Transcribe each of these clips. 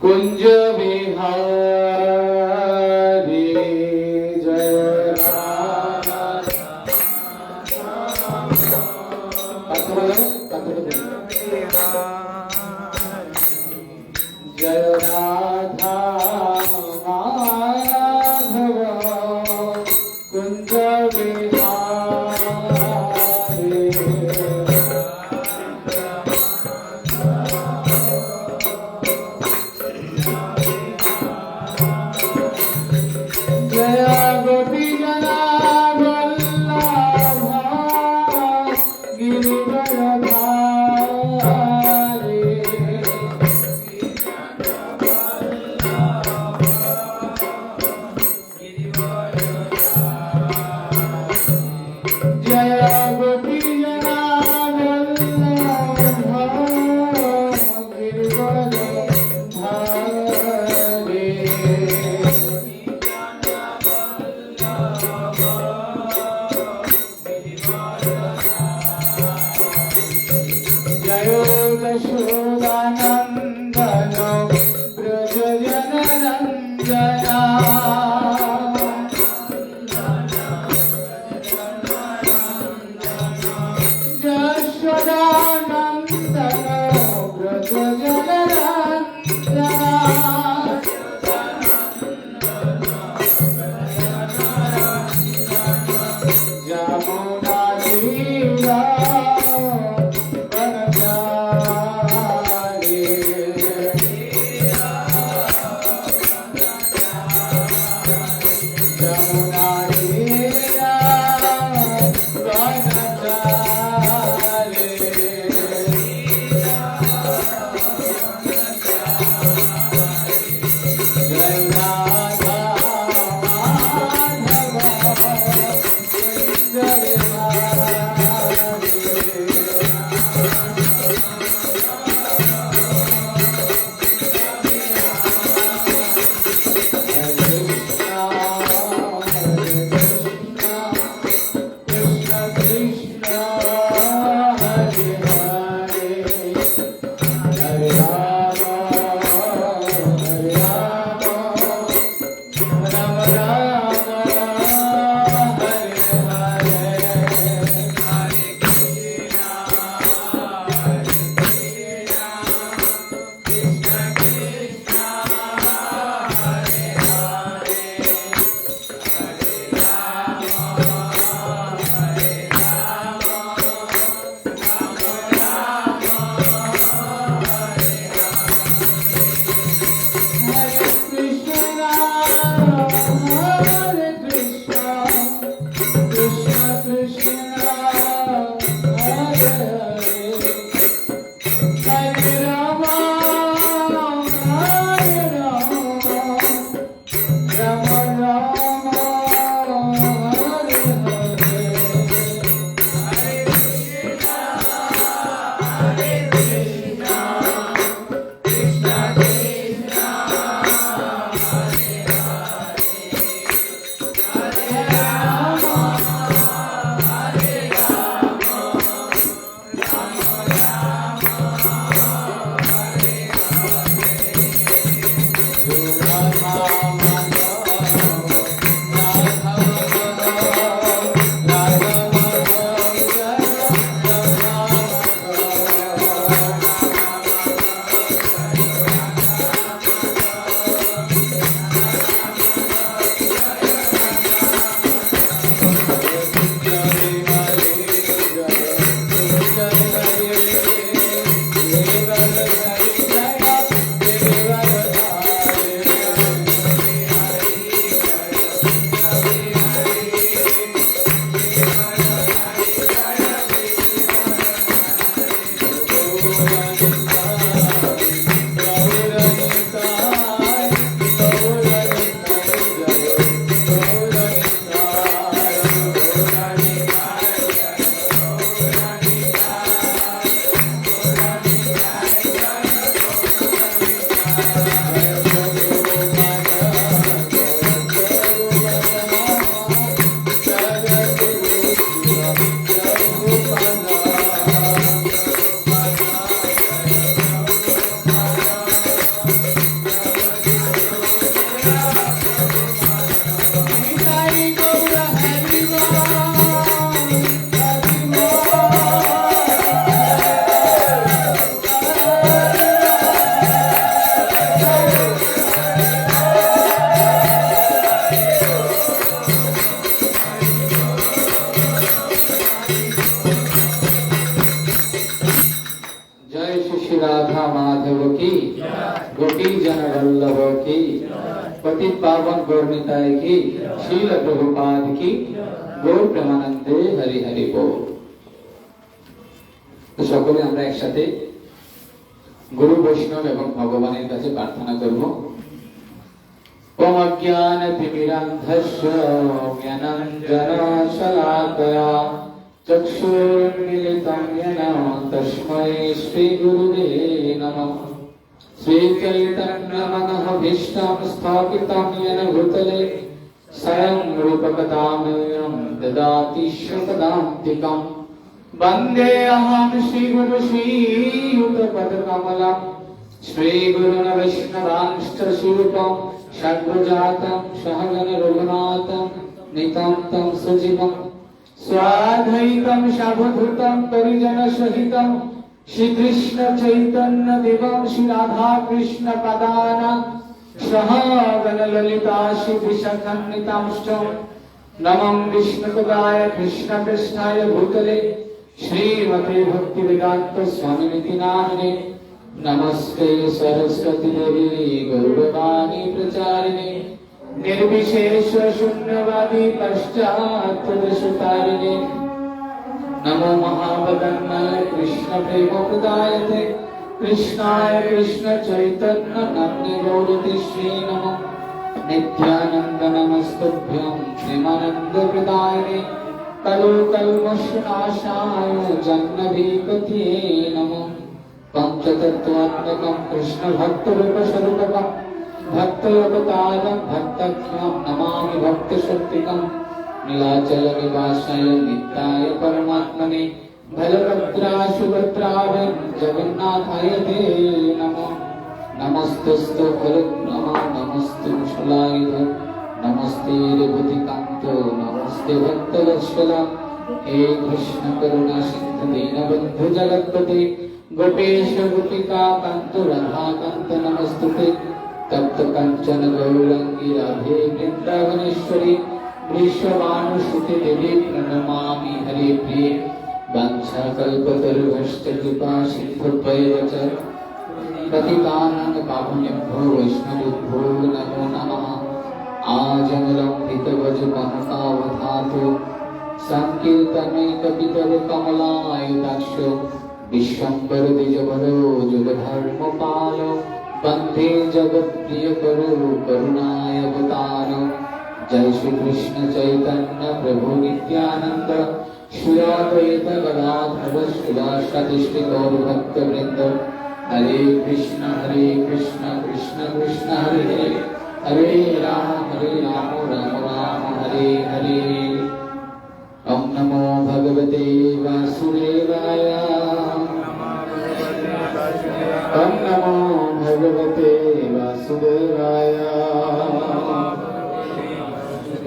कुंज बिहारी जय राधा। जय राधा माधव कुंज बिहारी। जय गोपी जना वल्लभा गिरिवरधारी। जय गोपी जना वल्लभा गिरिवरधारी। जय यशोदानंदन ब्रज जनरंजना। यशोदानंदन ब्रज जनरंजना। जमुना तीरा राधा माधव की, गोपी जन वल्लभ की, पतित पावन गौरनिताय की, शील प्रभुपाद की, गौर प्रेमानंदे हरि हरि बोल। तो সকলে আমরা একসাথে গুরু বৈষ্ণব এবং ভগবানের কাছে প্রার্থনা করব। ওম অজ্ঞানতিমিরান্ধস্য জ্ঞানাঞ্জনশলাকয়া চক্ষুর্মিলিतं येन তস্मै শ্রীগুরুবে নমঃ। শ্রীচৈতন্যমনঃভীষ্টং স্থাপিतं येन भूतले स्वयं रूपकदामयं ददाति स्वपदान्तिकम्। वन्दे अहं श्रीगुरु श्रीयुतपदकमलं श्रीगुरुन् वैष्णवांश्च श्रीरूपं षड्भुजातं सहगण रघुनाथं नितान्तं सजीवं स्वाद्वैतं सावधूतं परिजनसहितं श्रीकृष्ण चैतन्य देवं श्री राधा कृष्ण पदानां सहगण ललिता श्री विशाखान्वितांश्च नमं विष्णुपदाय कृष्णपृष्ठाय भूतले श्रीमते भक्ति वेदांत स्वामिनिति नामिने नमस्ते सरस्वती देवी गौरवाणी प्रचारिणे निर्विशेष शून्यवादी पश्चात्तरसुतारिणे नमो महावदन्नाय कृष्ण प्रेम प्रदायते कृष्णाय कृष्ण चैतन्य नाम्ने गौरते श्री नमः नित्यानंद नमस्तुभ्यं प्रेमानंद प्रदायिने कलुकल्मषनाशाय जन्मधिपतये नमः। पंचतत्वात्मकं कृष्ण भक्त रूप स्वरूपकं भक्तयोगतारं भक्तख्यं नमामि भक्तशक्तिकं नीलाचल निवासाय नित्याय परमात्मने बलभद्रा सुभद्राय जगन्नाथाय ते नमः। नमस्तस्तु फलग्नमः नमस्ते मुषलायुध नमस्ते रेवतीकान्त नमस्ते भक्तवत्सल हे कृष्ण करुणा सिंधु दीनबन्धु जगत्पते गोपेश गोपिका कान्त राधाकान्त नमस्तुते तप्त काञ्चन गौरांगी राधे वृन्दावनेश्वरी वृषभानुसुते देवी प्रणमामि हरे प्रिये वाञ्छाकल्पतरुभ्यश्च कृपा सिन्धुभ्येव च पतितानां पावनेभ्यो वैष्णवेभ्यो नमो नमः। आजमलं हितवज्रमहतावधातु संकीर्तनैकपितरो कमलायुधाक्षो विश्वम्भर द्विजबलो जुगधर्मपालो वन्दे जगत्प्रियकरो करुणावतारो। जय श्री कृष्ण चैतन्य प्रभु नित्यानंद श्री अद्वैत गदाधर श्रीवासादि श्री गौर भक्तवृंद। हरे कृष्ण कृष्ण कृष्ण हरे हरे हरे राम राम राम हरे हरे। ओम नमो भगवते वासुदेवाय ओम नमो भगवते वासुदेवाय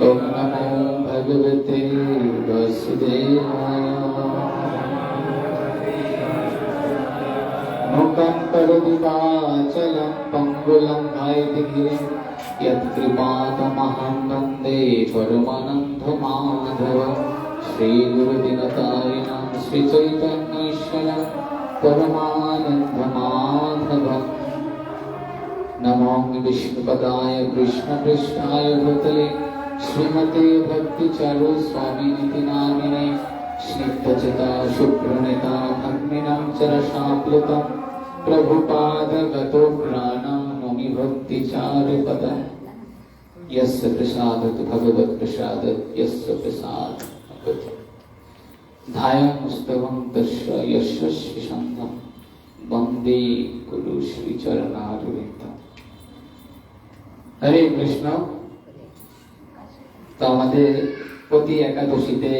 ओम नमो भगवते वासुदेवाय। मुखं करोति वाचालं पंगुलं लंघयति यत्कृपातमहं वन्दे परमानन्दमाधवं। श्रीगुरुदिनतारिणं श्रीचैतन्येश्वरं परमानन्दमाधवम्। नमो विष्णुपदाय कृष्णपृष्ठाय भूतले श्रीमते भक्तिचारु स्वामिनिति नामिने स्निग्धचेता शुभ्रनेता भग्निनां चरशाप्लुतं प्रभुपादगतो प्राणं नौमि भक्तिचारुपदम्। यस्य प्रसादतु भगवत्प्रसादः यस्य प्रसादः ध्यायामस्तवं तस्य यशस्वी सङ्गं वन्दे गुरु श्रीचरणारविन्दम्। हरे कृष्ण। তো আমাদের প্রতি একাদশীতে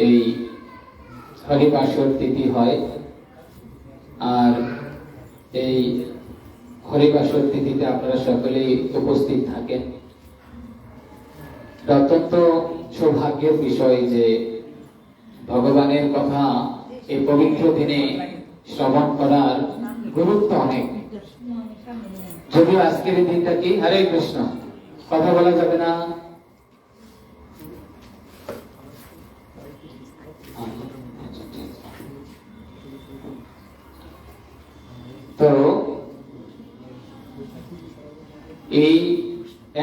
এই হরিবাসর তিথি হয়, আর এই হরিবাসর তিথিতে আপনারা সকলেই উপস্থিত থাকেন। অত্যন্ত সৌভাগ্যের বিষয় যে ভগবানের কথা এই পবিত্র দিনে শ্রবণ করার গুরুত্ব অনেক। যদিও আজকের এই দিনটা কি, হরে কৃষ্ণ, কথা বলা যাবে না। এই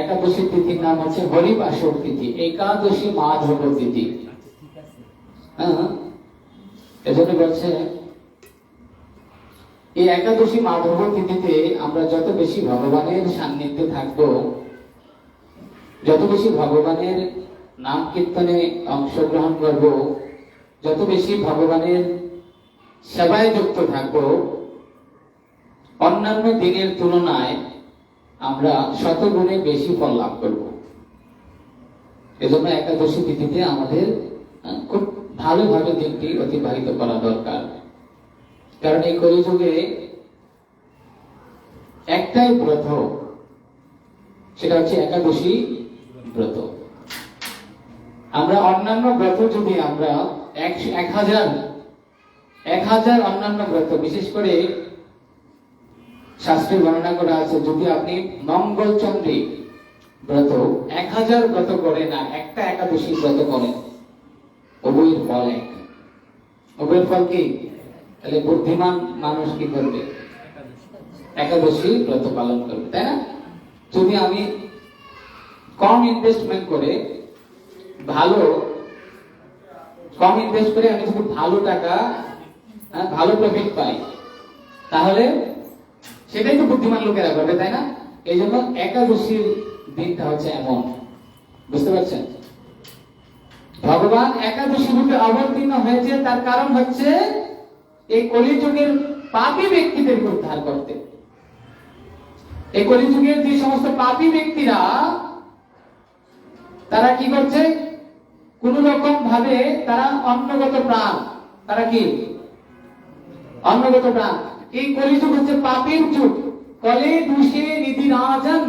একাদশী তিথির নাম হচ্ছে হরিবাসর তিথি, একাদশী মাধব তিথি। হ্যাঁ, এজন্য বলছে এই একাদশী মাধব তিথিতে আমরা যত বেশি ভগবানের সান্নিধ্যে থাকব, যত বেশি ভগবানের নাম কীর্তনে অংশগ্রহণ করব, যত বেশি ভগবানের সেবায় যুক্ত থাকব, অন্যান্য দিনের তুলনায় আমরা শতগুণে বেশি ফল লাভ করব। এজন্য একাদশী তিথিতে আমাদের খুব ভালোভাবে দিনটি অতিবাহিত করা দরকার। কারণ এই কলিযুগে একটাই ব্রত, সেটা হচ্ছে একাদশী ব্রত। আমরা অন্যান্য ব্রত যদি আমরা 1000 অন্যান্য ব্রত, বিশেষ করে শাস্ত্রে বর্ণনা করা আছে, যদি আপনি মঙ্গলচন্দ্রী ব্রত 1000 ব্রত করেন আর একটা একাদশী ব্রত করেন, উভয়ের ফল এক। উভয়ের ফল কি? তাহলে বুদ্ধিমান মানুষ কি করবে? একাদশী ব্রত পালন করবে, তাই না? যদি আমি কম ইনভেস্টমেন্ট করে আমি যদি ভালো টাকা, ভালো প্রফিট পাই, তাহলে সেটাই তো বুদ্ধিমান লোকেরা করবে, তাই না? এই জন্য একাদশীর দিনটা হচ্ছে এমন, বুঝতে পারছেন? ভগবান একাদশী রূপে অবতীর্ণ হয়েছে, তার কারণ হচ্ছে এই কলিযুগের পাপী ব্যক্তিদের উদ্ধার করতে। এই কলিযুগের যে সমস্ত পাপী ব্যক্তিরা, তারা কি করছে? কোন রকম ভাবে তারা অন্নগত প্রাণ, তারা কি অন্নগত প্রাণ। এই কলিযুগ হচ্ছে পাপের যুগ। কলে দোষে নিধি রাজন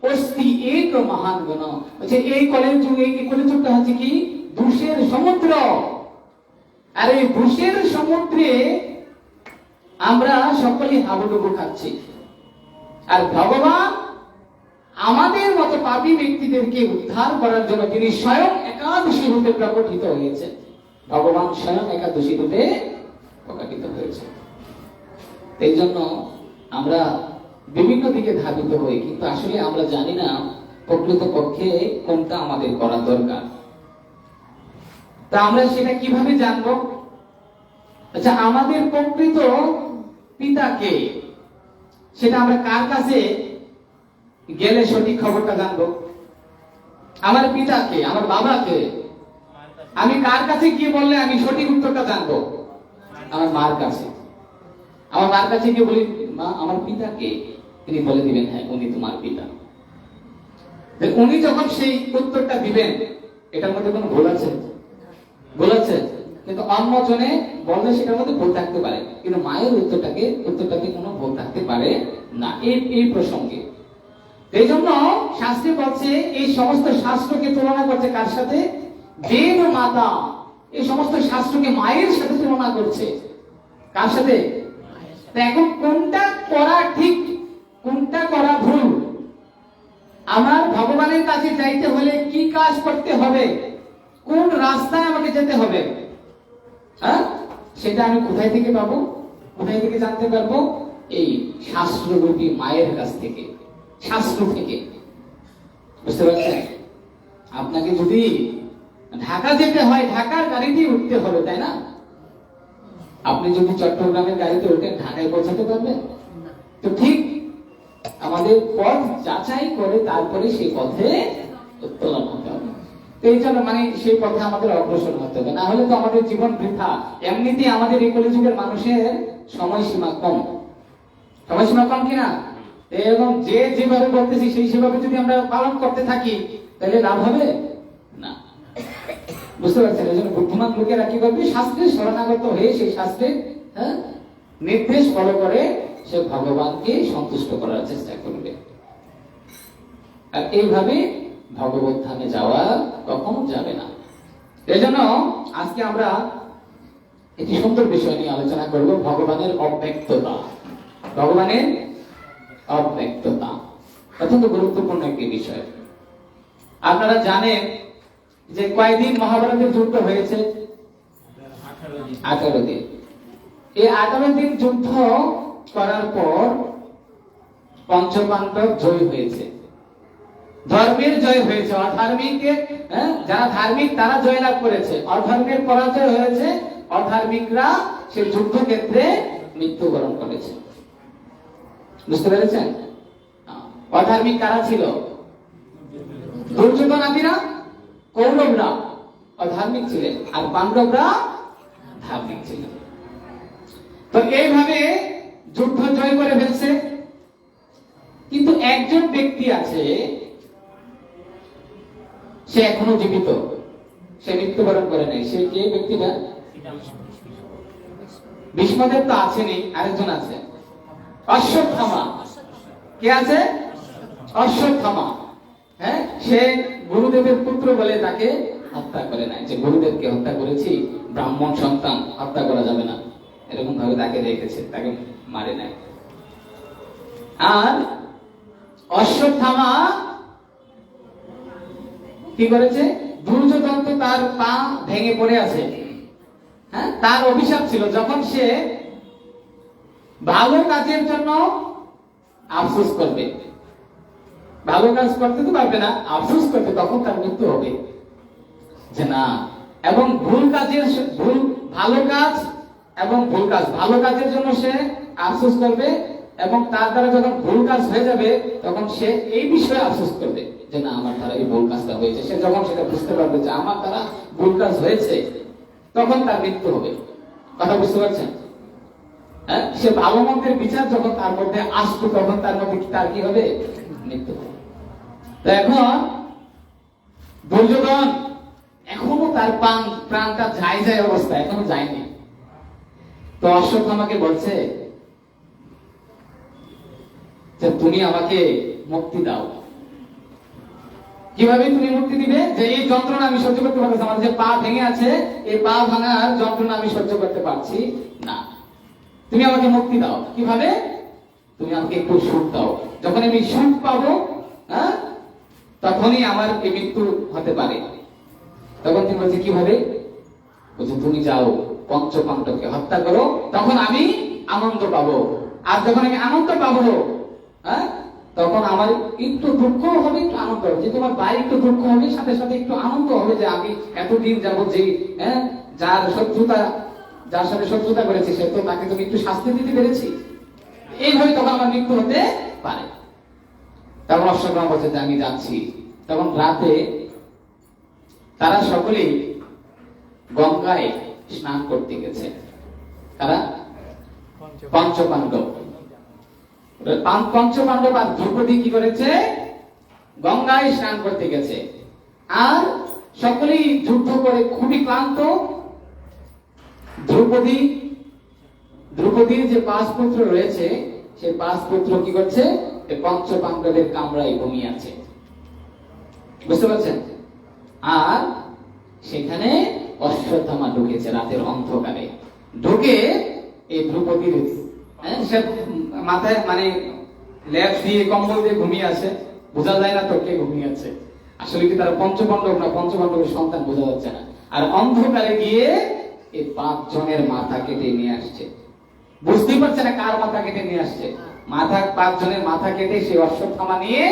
অস্তি এক মহান গুণ। হচ্ছে এই কলের যুগ, এই কলিযুগটা হচ্ছে কি? দোষের সমুদ্র। আর এই দোষের সমুদ্রে আমরা সকলেই হাবুডুবু খাচ্ছি। আর ভগবান আমাদের মতো পাপী ব্যক্তিদেরকে উদ্ধার করার জন্য তিনি স্বয়ং একাদশী রূপে প্রকটিত হয়েছে। ভগবান স্বয়ং একাদশী রূপে প্রকটিত হয়েছে। এই জন্য আমরা বিভিন্ন দিকে ধাবিত হই, কিন্তু আসলে আমরা জানি না প্রকৃত পক্ষে কোনটা আমাদের করা দরকার। তা আমরা সেটা কিভাবে জানবো? আচ্ছা, আমাদের প্রকৃত পিতাকে, সেটা আমরা কার কাছে গেলে সঠিক খবরটা জানবো? আমার পিতাকে, আমার বাবাকে আমি কার কাছে গিয়ে বললে আমি সঠিক উত্তরটা জানবো? আমার মার কাছে। আমার মার কাছে গিয়ে বলি, মা আমার পিতাকে, তিনি বলে দিবেন হ্যাঁ উনি তোমার পিতা। উনি যখন সেই উত্তরটা দিবেন, এটার মধ্যে কোনো ভুল আছে? ভুল আছে? কিন্তু অন্যজনে বললে সেটার মধ্যে ভুল থাকতে পারে, কিন্তু মায়ের উত্তরটাকে কোনো ভুল থাকতে পারে না এই প্রসঙ্গে। এই জন্য শাস্ত্রে বলছে, এই সমস্ত শাস্ত্রকে তুলনা করছে কার সাথে? দেব মাতা। এই সমস্ত শাস্ত্রকে মায়ের সাথে তুলনা করছে। কার সাথে? এখন কোনটা করা ঠিক, কোনটা করা ভুল? আমার ভগবানের কাছে যাইতে হলে কি কাজ করতে হবে, কোন রাস্তায় আমাকে যেতে হবে, সেটা আমি কোথায় থেকে পাবো? কোথায় থেকে জানতে পারবো? এই শাস্ত্ররূপী মায়ের কাছ থেকে, শাস্ত্র থেকে। বুঝতে পারছেন? আপনাকে যদি ঢাকা যেতে হয়, ঢাকার গাড়িতেই উঠতে হবে, তাই না? আপনি যদি চট্টগ্রামের গাড়িতে উঠেন, ঢাকায় পৌঁছাতে পারবেন? তো ঠিক আমাদের পথ যাচাই করে তারপরে সেই পথে উত্তোলন হতে হবে। এই জন্য সেই পথে আমাদের অগ্রসর হতে হবে, না হলে তো আমাদের জীবন বৃথা। এমনিতেই আমাদের এই কলিযুগের মানুষের সময়সীমা কম। সময়সীমা কম কিনা? এবং যে যেভাবে বলতেছি সেই সেভাবে যদি আমরা পালন করতে থাকি, তাহলে লাভ হবে না। বুঝতে পারছেন? এই জন্য বুদ্ধিমান লোকেরা কি করবে? শাস্ত্রের শরণাগত হয়ে সেই শাস্ত্রের নির্দেশ ফলো করে সে ভগবানকে সন্তুষ্ট করার চেষ্টা করবে। আর এইভাবে ভগবত ধামে যাওয়া কখনো যাবে না। এই জন্য আজকে আমরা একটি সুন্দর বিষয় নিয়ে আলোচনা করব, ভগবানের অব্যক্ততা। ভগবানের অব্যক্ততা অত্যন্ত গুরুত্বপূর্ণ একটি বিষয়। আপনারা জানেন যে কয়দিন মহাভারতের যুদ্ধ হয়েছে? 18 দিন। এই 18 দিন যুদ্ধ করার পর পঞ্চপাণ্ডব জয়ী হয়েছে। ধর্মের জয় হয়েছে, অধার্মিককে যারা ধার্মিক তারা জয়লাভ করেছে, অধর্মের পরাজয় হয়েছে, অধার্মিকরা সে যুদ্ধক্ষেত্রে মৃত্যুবরণ করেছে। বুঝতে পেরেছেন? অধার্মিক কারা ছিল? দুর্যোধনাদিরা, কৌরবরা অধার্মিক ছিলেন, আর পাণ্ডবরা ধার্মিক ছিলেন। তো এইভাবে যুদ্ধ জয় করে ফেলছে। কিন্তু একজন ব্যক্তি আছে, সে এখনো জীবিত, সে মৃত্যুবরণ করে নাই। সে কে ব্যক্তিটা? ভীষ্মদেব তো আছেনই, আরেকজন আছে অশ্বত্থামা। কে আছে? অশ্বত্থামা। হ্যাঁ, সে গুরুদেবের পুত্র বলে তাকে হত্যা করে নাই, যে গুরুদেবকে হত্যা করেছি, ব্রাহ্মণ সন্তান হত্যা করা যাবে না, এরকম ভাবে তাকে রেখেছে, তাকে মারে নাই। আর অশ্বত্থামা কি করেছে? দুর্যোধন তো তার পা ভেঙে পড়ে আছে, হ্যাঁ, তার অভিশাপ ছিল যখন সে ভালো কাজের জন্য আফসোস করবে, ভালো কাজ করতে তো পারবে না, আফসোস করবে, তখন তার মৃত্যু হবে। যে না, এবং ভুল কাজের ভুল, ভালো কাজ এবং ভুল কাজ, ভালো কাজের জন্য সে আফসোস করবে, এবং তার দ্বারা যখন ভুল কাজ হয়ে যাবে তখন সে এই বিষয়ে আফসোস করবে যে না, আমার দ্বারা এই ভুল কাজটা হয়েছে। সে যখন সেটা বুঝতে পারবে যে আমার দ্বারা ভুল কাজ হয়েছে, তখন তার মৃত্যু হবে। কথা বুঝতে পারছেন? হ্যাঁ, সে ভালো মন্দের বিচার যখন তার মধ্যে আসবে, তখন তার মধ্যে তার কি হবে? মৃত্যু হবে। তো এখন দুর্যোধন এখনো তার প্রাণটা যায় যায় অবস্থা, এখনো যায়নি। তো অশ্বত্থামাকে বলছে যে তুমি আমাকে মুক্তি দাও। কিভাবে তুমি মুক্তি দিবে? যে এই যন্ত্রণা আমি সহ্য করতে পারছি, আমার যে পা ভেঙে আছে, এই পা ভাঙার যন্ত্রণা আমি সহ্য করতে পারছি না, তুমি আমাকে মুক্তি দাও। কিভাবে? তুমি আমাকে একটু সুখ দাও, যখন আমি সুখ পাবো, হ্যাঁ, তখনই আমার এই মৃত্যু হতে পারে। তখন তুমি বলছে কিভাবে? বলছে তুমি যাও পঞ্চ পাণ্ডবকে হত্যা করো, তখন আমি আনন্দ পাবো। আর যখন আমি আনন্দ পাবো, হ্যাঁ, তখন আমার একটু দুঃখ হবে, একটু আনন্দ হবে। যে তোমার ভাই একটু দুঃখ হবে, সাথে সাথে একটু আনন্দ হবে যে আমি এতদিন যাবো যে যার শত্রুতা, যার সাথে শত্রুতা করেছি, সে তো তাকে তুমি একটু শাস্তি দিতে পেরেছি, এইভাবে তখন আমার মৃত্যু হতে পারে। তখন অশ্বত্থামা বলছে যে আমি যাচ্ছি। তখন রাতে তারা সকলেই গঙ্গায় স্নান করতে গেছে। তারা পঞ্চ পাণ্ডব, পঞ্চ পাণ্ডব আর দ্রৌপদী কি করেছে? গঙ্গায় স্নান করতে গেছে। আর সকলেই যুদ্ধ করে খুবই ক্লান্ত। দ্রৌপদীর যে 5 পুত্র রয়েছে, সেই 5 পুত্র কি করছে? পঞ্চ পাণ্ডবের কামরায় ঘুমিয়ে আছে। বুঝতে পারছেন? আর সেখানে অশ্বত্থামা ঢুকেছে রাতের অন্ধকারে। ঢুকে এই দ্রৌপদীর সে মাথায় মানে লেপ দিয়ে কম্বল দিয়ে ঘুমিয়ে আছে, বোঝা যায় না তো কে ঘুমিয়ে আছে। আসলে কি তারা পঞ্চপাণ্ডব না পঞ্চপাণ্ডবের সন্তান বোঝা যাচ্ছে না। আর অন্ধকারে গিয়ে এই 5 জনের মাথা কেটে নিয়ে আসছে। বুঝতেই পারছে না কার মাথা কেটে নিয়ে আসছে। 5 জনের মাথা কেটে সেই অশ্বত্থামা নিয়ে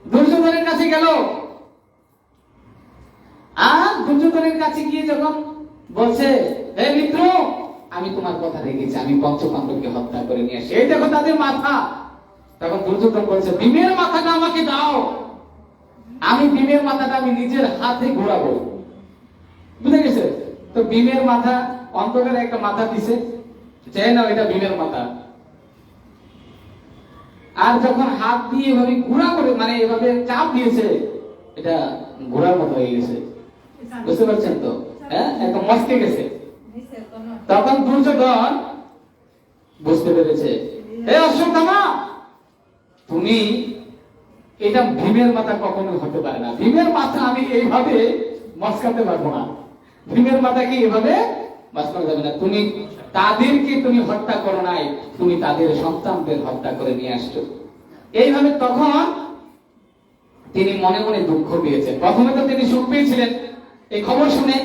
দুর্যোধনের কাছে গেল। আর দুর্যোধনের কাছে গিয়ে যখন বলছে, হে মিত্র, আমি তোমার কথা রেখেছি, আমি পঞ্চপাণ্ডবকে হত্যা করে নিয়ে আসি, এই দেখো তাদের মাথা। তখন দুর্যোধন বলছে, ভীমের মাথাটা আমাকে দাও, আমি ভীমের মাথাটা আমি নিজের হাতে ঘোরাবো। বুঝে গেছে? তো ভীমের মাথা, অন্ধকারে একটা মাথা দিছে, চাই না এটা ভীমের মাথা। আর যখন হাত দিয়ে এভাবে ঘোরা করে, মানে এভাবে চাপ দিয়েছে, এটা ঘোরার মতো হয়ে গেছে। বুঝতে পারছেন তো? হ্যাঁ, একদম মস্কে গেছে। তখন দুর্যোধন বুঝতে পেরেছে, হে অশ্বত্থামা, তুমি এটা ভীমের মাথা কখনো হতে পারে না। ভীমের মাথা আমি এইভাবে মস্কাতে পারবো না, ভীমের মাথা কি এভাবে মস্কানো যাবে না। তুমি তাদেরকে তুমি হত্যা করো নাই, তুমি তাদের সন্তানদের হত্যা করে নিয়ে আসছো। এইভাবে তখন তিনি মনে মনে দুঃখ পেয়েছেন। প্রথমে তো তিনি সুখ পেয়েছিলেন এই খবর শুনে,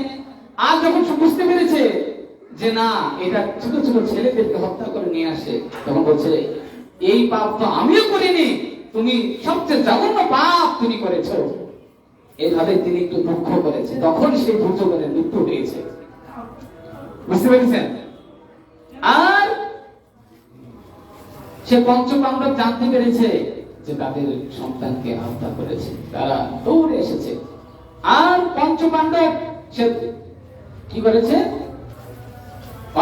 আর যখন বুঝতে পেরেছে যে না, এটা ছোট ছোট ছেলেদেরকে হত্যা করে নিয়ে আসে, তখন বলছে এই পাপ তো আমিও করিনি, তুমি সবচেয়ে জঘন্য পাপ তুমি করেছো। এভাবে তিনি একটু দুঃখ করেছে, তখন সেই দুর্যোধনের মৃত্যু হয়েছে। বুঝতে পেরেছেন? আর সে পঞ্চপাণ্ডব জানতে পেরেছে যে তাদের সন্তানকে হত্যা করেছে, তারা দৌড়ে এসেছে। আর পঞ্চপাণ্ডব সে কি করেছে,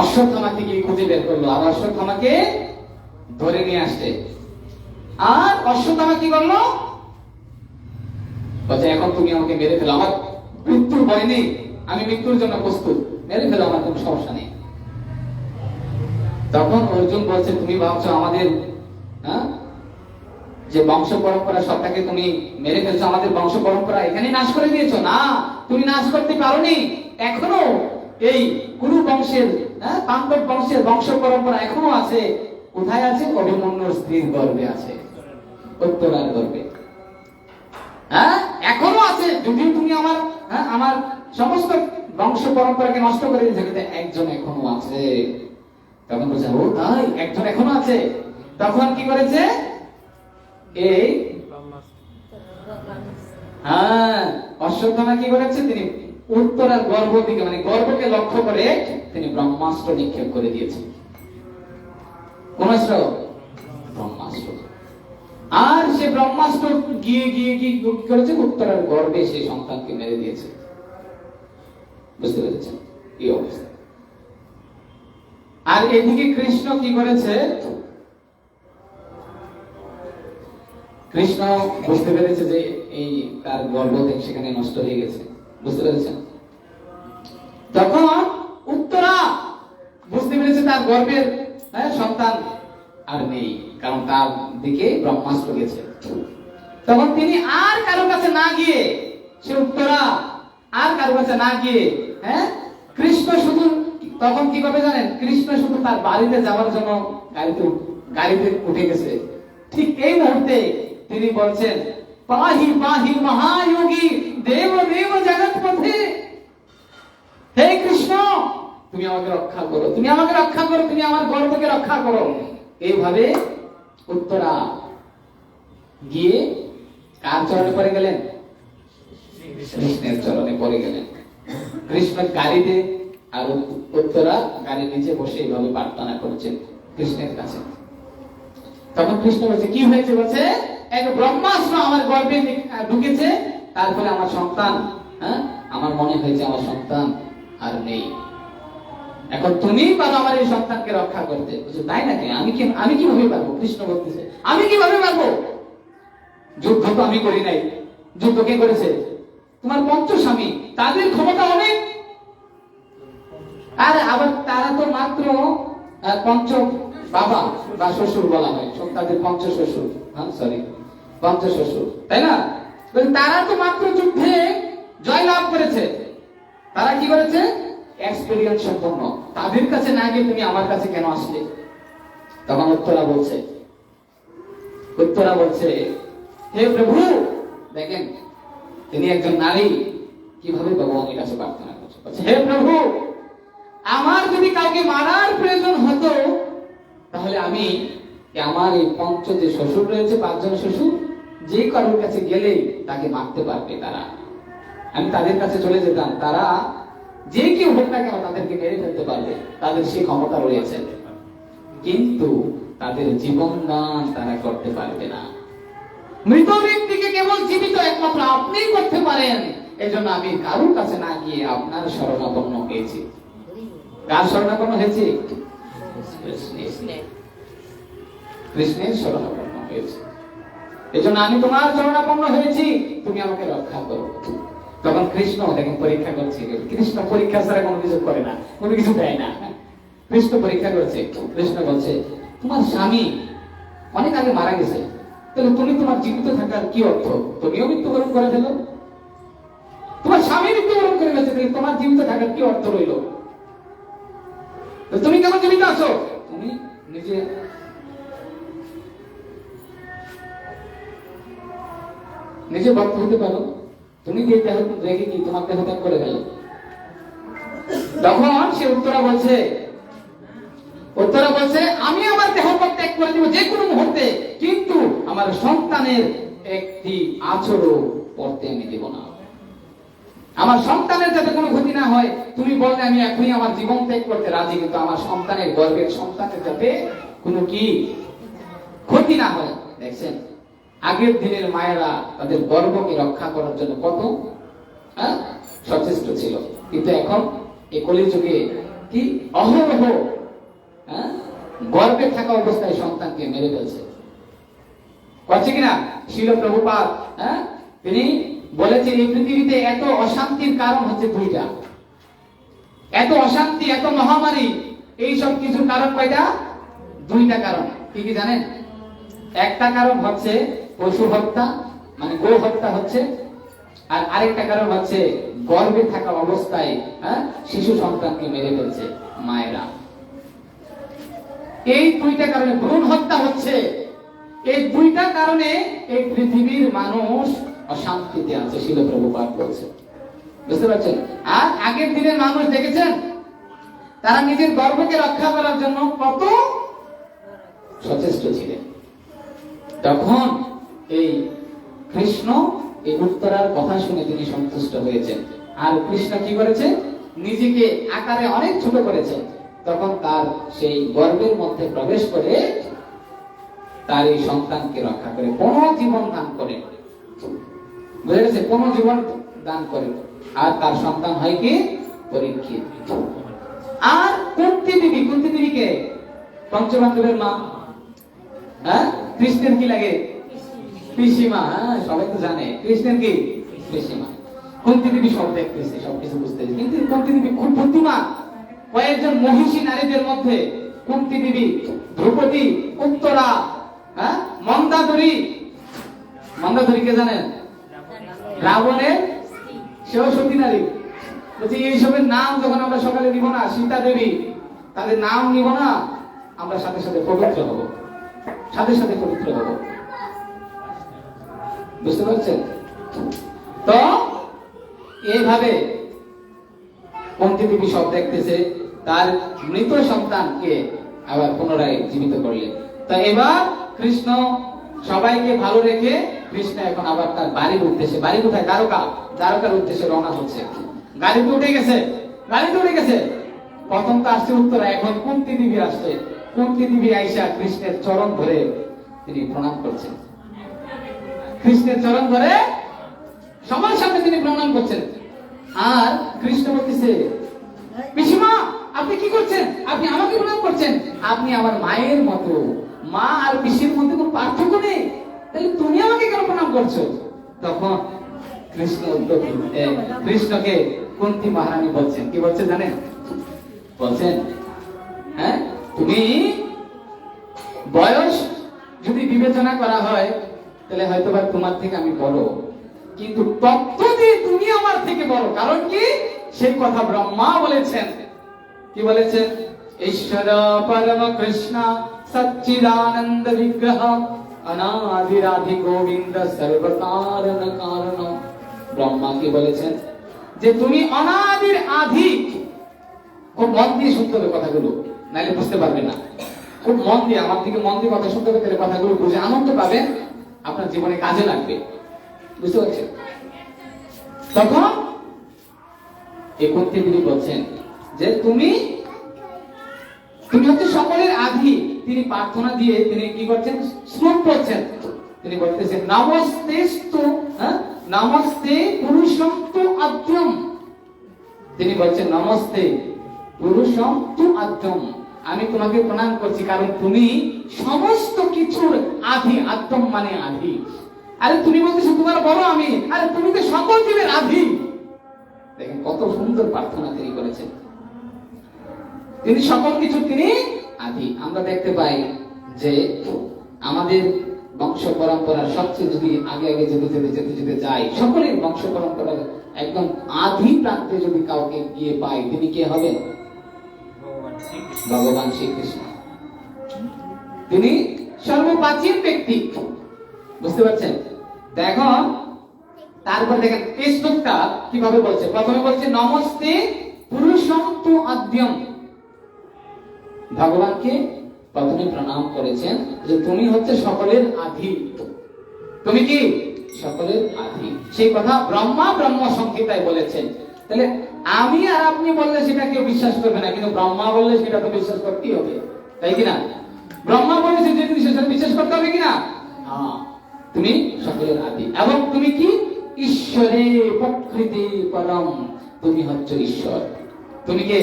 অশ্বত্থামাকে গিয়ে খুঁজে বের করলো, আর অশ্বত্থামাকে ধরে নিয়ে আসছে। আর অশ্বত্থামা কি করলো, বলছে এখন তুমি আমাকে মেরে ফেলো, আমার মৃত্যুর ভয় নেই, আমি মৃত্যুর জন্য প্রস্তুত, মেরে ফেলো, আমার কোনো সমস্যা নেই। তখন অর্জুন বলছে তুমি ভাবছো আমাদের যে বংশ পরম্পরা সবটাকে তুমি মেরে ফেলছো, আমাদের বংশ পরম্পরা এখানে নাশ করে দিয়েছো? না, তুমি নাশ করতে পারোনি। এখনো এই কুরু বংশের পাণ্ডব বংশের বংশ পরম্পরা এখনো আছে। কোথায় আছে? অভিমন্যুর স্ত্রীর গর্ভে আছে, উত্তরার গর্ভে। এখনো আছে। যদিও তুমি আমার সমস্ত বংশ পরম্পরাকে নষ্ট করে দিয়েছে, কিন্তু একজন এখনো আছে। তখন বলছে ও তাই, একজন এখনো আছে। তখন কি করেছে, এই অশ্বত্থামা কি করেছে, তিনি উত্তরার গর্ভ দিকে মানে গর্ভকে লক্ষ্য করে তিনি ব্রহ্মাস্ত্র নিক্ষেপ করে দিয়েছেন। কোন অস্ত্র? ব্রহ্মাস্ত্র। আর সে ব্রহ্মাস্ত্র গিয়ে গিয়ে কি করেছে, উত্তরার গর্ভে সেই সন্তানকে মেরে দিয়েছে। বুঝতে পেরেছেন এই অবস্থা? আর এদিকে কৃষ্ণ কি করেছে, কৃষ্ণ বুঝতে পেরেছে যে এই তার গর্ভ সেখানে নষ্ট হয়ে গেছে। বুঝতে পেরেছেন? তখন উত্তরা বুঝতে পেরেছে তার গর্ভের সন্তান আর নেই, কারণ তার দিকে ব্রহ্মাস্ত্র গেছে। তখন তিনি আর কারো কাছে না গিয়ে, সে উত্তরা আর কারো কাছে না গিয়ে কৃষ্ণ শুধু তখন কি করবে জানেন, কৃষ্ণ শুধু তার বাড়িতে যাওয়ার জন্য গাড়িতে উঠে গেছে। ঠিক এই মুহূর্তে তিনি বলছেন পাহি পাহি মহাযোগী দেব দেব জগৎপথে, হে কৃষ্ণ তুমি আমাকে রক্ষা করো, তুমি আমাকে রক্ষা করো, তুমি আমার গর্ভকে রক্ষা করো। এইভাবে উত্তরা গিয়ে কার চরণে পড়ে গেলেন? কৃষ্ণের চরণে পড়ে গেলেন। কৃষ্ণ গাড়িতে আর উত্তরা গাড়ির নিচে বসে এইভাবে প্রার্থনা করছেন কৃষ্ণের কাছে। তখন কৃষ্ণ বলছে কি হয়েছে, বলছে এক ব্রহ্মাস্ত্র আমার গর্ভে ঢুকেছে, তারপরে আমার সন্তান আমার মনে হয়েছে আমার সন্তান আর নেই, এখন তুমি পারো আমার এই সন্তানকে রক্ষা করতে। বলছে তাই নাকি, আমি কিভাবে পারবো? কৃষ্ণ বলতেছে আমি কিভাবে পারবো? যুদ্ধ তো আমি করি নাই, যুদ্ধ কে করেছে? তোমার পঞ্চস্বামী, তাদের ক্ষমতা অনেক। আর আবার তারা তো মাত্র পঞ্চ বাবা বা শ্বশুর বলা হয়, তাদের পঞ্চ শ্বশুর, পঞ্চ শ্বশুর, তাই না? তারা তো মাত্র যুদ্ধে জয়লাভ করেছে, তারা কি করেছে? এক্সপেরিয়েন্স সম্পন্ন। তাদের কাছে না গিয়ে তুমি আমার কাছে কেন আসলে? তখন উত্তরা বলছে হে প্রভু, দেখেন তিনি একজন নারী কিভাবে ভগবানের কাছে প্রার্থনা করছে। হে প্রভু, আমার যদি কাউকে মারার প্রয়োজন হতো তাহলে আমি আমার এই পঞ্চ যে শ্বশুর রয়েছে, 5 জন শ্বশুর, যে কারোর কাছে গেলেই তাকে মারতে পারবে তারা, আমি তাদের কাছে চলে যেতাম, তারা যে কেউ হোক না কেন তাদেরকে মেরে ফেলতে পারবে, তাদের সেই ক্ষমতা রয়েছে, কিন্তু তাদের জীবন দান তারা করতে পারবে না। মৃত ব্যক্তিকে কেবল জীবিত একমাত্র আপনিই করতে পারেন। এজন্য আমি কারোর কাছে না গিয়ে আপনার শরণাপন্ন হয়েছি। কার শরণাপন্ন হয়েছি? কৃষ্ণের শরণাপন্ন হয়েছি। এজন্য আমি তোমার শরণাপন্ন হয়েছি, তুমি আমাকে রক্ষা করো। তখন কৃষ্ণ দেখেন পরীক্ষা করছে। কৃষ্ণ পরীক্ষা ছাড়া কোনো কিছু করে না, কোনো কিছু দেয় না। কৃষ্ণ পরীক্ষা করছে। কৃষ্ণ বলছে তোমার স্বামী অনেক আগে মারা গেছে, তাহলে তুমি তোমার জীবিত থাকার কি অর্থ? তুমিও মৃত্যুবরণ করে ফেলো। তোমার স্বামী মৃত্যুবরণ করে গেছে, তোমার জীবিত থাকার কি অর্থ রইল? তুমি কেমন জীবিত আছো? তুমি নিজে ভক্ত হতে পারো, তুমি যে দেহ রেখে কি তোমার দেহ ত্যাগ করে গেল? তখন সে উত্তরা বলছে আমি আমার দেহ ত্যাগ করে দিব যে কোনো মুহূর্তে, কিন্তু আমার সন্তানের একটি আচরও পড়তে আমি দেব না। আমার সন্তানের যাতে কোনো ক্ষতি না হয়, তুমি বললে আমি এখনই আমার জীবন ত্যাগ করতে রাজি, কিন্তু আমার সন্তানের গর্ভের সন্তানের যাতে কোনো কি ক্ষতি না হয়। দেখছেন আগের দিনের মায়েরা তাদের গর্ভকে রক্ষা করার জন্য কত সচেষ্ট ছিল, কিন্তু এখন এই কলিযুগে কি অহরহ গর্ভে থাকা অবস্থায় সন্তানকে মেরে ফেলছে, করছে কিনা? শিল প্রভুপাদ তিনি বলেছে এই পৃথিবীতে এত অশান্তির কারণ হচ্ছে দুইটা। এত অশান্তি, এত মহামারী, এই সব কিছুর কারণ কয়টা? দুইটা কারণ। কি কি জানেন? একটা কারণ হচ্ছে পশু হত্যা, মানে গো হত্যা হচ্ছে, আর আরেকটা কারণ হচ্ছে গর্ভে থাকা অবস্থায় শিশু সন্তানকে মেরে ফেলছে মায়েরা। এই দুইটা কারণে ভ্রূণ হত্যা হচ্ছে। এই দুইটা কারণে এই পৃথিবীর মানুষ অশান্তিতে আছে, শিল প্রভুপাদ বলছে। বুঝতে পারছেন? আর আগের দিনের মানুষ দেখেছেন তারা নিজের গর্ভকে রক্ষা করার জন্য কত সচেষ্ট ছিলেন। তখন এই কৃষ্ণ এই উত্তরার কথা শুনে তিনি সন্তুষ্ট হয়েছেন। আর কৃষ্ণ কি করেছে? নিজেকে আকারে অনেক ছোট করেছে। তখন তার সেই গর্ভের মধ্যে প্রবেশ করে তার এই সন্তানকে রক্ষা করে পুনর্জীবন দান করে। বুঝে গেছে? পুনর্জীবন দান করে। আর তার সন্তান হয় কি? পরীক্ষিত। আর কুন্তি দেবী, কুন্তি দেবীকে পঞ্চপাণ্ডবের মা, কৃষ্ণের কি লাগে? পিসিমা। সবাই তো জানে কৃষ্ণের কি? পিসিমা। কুন্তি দেবী সব দেখতেছে, সবকিছু বুঝতেছে, কিন্তু কুন্তি দেবী খুব বুদ্ধিমান। কয়েকজন মহিষী নারীদের মধ্যে কুন্তি দেবী, দ্রৌপদী, উত্তরা, মন্দাদরী। মন্দাদরীকে জানেন? রাবণের সেও সতী নারী। বলছি এইসবের নাম যখন আমরা সকালে নিব না, সীতা দেবী, তাদের নাম নিব না, আমরা সাথে সাথে পবিত্র হব, সাথে সাথে পবিত্র হব। বুঝতে পারছেন? তো এইভাবে কুন্তি দেবী সব দেখতেছে, তার মৃত সন্তানকে আবার পুনরায় জীবিত করলেন। তা এবার কৃষ্ণ সবাইকে ভালো রেখে কৃষ্ণ এখন আবার তার বাড়ির উদ্দেশ্যে, বাড়ি কোথায়? দ্বারকা, দ্বারকার উদ্দেশ্যে রওনা হচ্ছে। গাড়িতে উঠে গেছে, গাড়িতে উঠে গেছে। প্রথম তো আসছে উত্তরা, এখন কুন্তি দেবী আসছে। কুন্তি দেবী আইসা কৃষ্ণের চরণ ধরে তিনি প্রণাম করছেন। কৃষ্ণের চরণ ধরে সবার সামনে তিনি প্রণাম করছেন। আর কৃষ্ণ বলতেছে, পিসিমা আপনি কি করছেন? আপনি আমাকে প্রণাম করছেন? আপনি আমার মায়ের মতো, মা আর পিসির মধ্যে কোনো পার্থক্য নেই, তাহলে তুমি আমাকে কেন প্রণাম করছো? তখন কৃষ্ণকে কুন্তি মহারানী বলছেন, কি বলছেন জানেন? বলছেন, তুমি বয়স যদি বিবেচনা করা হয় তাহলে হয়তোবা তোমার থেকে আমি বড়, কিন্তু তত্ত্ব দিয়ে তুমি আমার থেকে বড়। কারণ কি? সেই কথা ব্রহ্মা বলেছেন। কি বলেছেন? ঈশ্বর পরম কৃষ্ণ সচ্চিদানন্দ বিগ্রহ অনাদিরাধি গোবিন্দ সর্বকারণ কারণ। ব্রহ্মা কি বলেছেন? যে তুমি অনাদির আধি। খুব মন দিয়ে শুনতে হবে কথাগুলো, নাইলে বুঝতে পারবেন না। খুব মন দিয়ে, আমার দিকে মন দিয়ে কথা শুনতে হবে, কথাগুলো বুঝে আনন্দ পাবেন, আপনার জীবনে কাজে লাগবে। বুঝতে পারছেন? তখন এই কুন্তি দেবী বলছেন যে তুমি হচ্ছে সকলের আধি। তিনি প্রার্থনা দিয়ে তিনি কি করছেন? শ্লোক করছেন। তিনি বলতেছেন, নমস্তেস্তু নমস্তে পুরুষম তু আদ্যম। তিনি বলছেন, নমস্তে পুরুষম তু আদ্যম, আমি তোমাকে প্রণাম করছি কারণ তুমি সমস্ত কিছুর আধি। আদ্যম মানে আধি। আরে তুমি বলতেছো তোমার বড় আমি, আরে তুমি তো সকল জীবের আধি। দেখেন কত সুন্দর প্রার্থনা তিনি করেছেন। তিনি সকল কিছু, তিনি আদি। আমরা দেখতে পাই যে আমাদের বংশ পরম্পরা সবচেয়ে যদি আগে আগে যেতে যেতে যেতে যেতে যাই, সকলের বংশ পরম্পরা একদম আদি প্রান্তে যদি কাউকে গিয়ে পাই, তিনি কে হবেন? ভগবান শ্রীকৃষ্ণ। তিনি সর্বপ্রাচীন ব্যক্তি। বুঝতে পারছেন? দেখুন তারপর দেখেন এই শ্লোকটা কিভাবে বলছে। প্রথমে বলছে নমস্তে পুরুষম তু আদ্যম, ভগবানকে প্রথমে প্রণাম করেছেন যে তুমি হচ্ছে সকলের আদি, তুমি কি সকলের আদি। সেই কথা ব্রহ্ম সংহিতায় বলেছেন। তাহলে আমি আর আপনি বললে সেটা কেউ বিশ্বাস করবে না, কিন্তু ব্রহ্মা বললে সেটা তো বিশ্বাস করতেই হবে, তাই কিনা? ব্রহ্মা বলেছে যে তুমি সেটা বিশ্বাস করতে হবে কিনা? হ্যাঁ, তুমি সকলের আদি এবং তুমি কি ঈশ্বরে প্রকৃতি পরম, তুমি হচ্ছে ঈশ্বর। তুমি কে?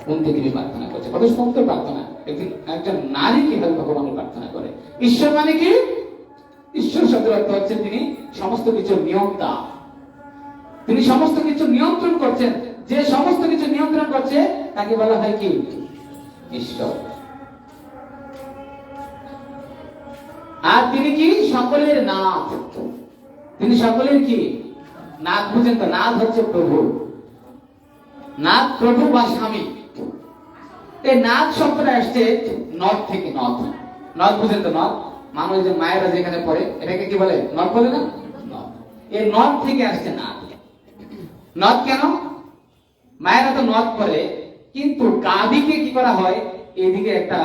কোন থেকে প্রার্থনা করছে, কত সুন্দর প্রার্থনা। একজন নারী কিভাবে ভগবানের প্রার্থনা করে। ঈশ্বর মানে কি? ঈশ্বর শব্দের অর্থ হচ্ছে তিনি সমস্ত কিছুর নিয়ন্তা, তিনি সমস্ত কিছু নিয়ন্ত্রণ করছেন। যে সমস্ত কিছু নিয়ন্ত্রণ করছে তাকে বলা হয় কি? ঈশ্বর। আর তিনি কি? সকলের নাথ। তিনি সকলের কি? নাথ। বুঝেন তো? নাথ হচ্ছে প্রভু, নাথ প্রভু বা স্বামী। এই নাথ শব্দটা আসছে নদ থেকে। নদ, নদ বুঝেন তো? নদ মানুষ যে মায়েরা যেখানে পড়ে এটাকে কি বলে? নদ বলে না? নদ। এই নদ থেকে আসছে নাথ। নদ কেন? মায়েরা তো নদ করে, কিন্তু গাভীকে কি করা হয়? এদিকে একটা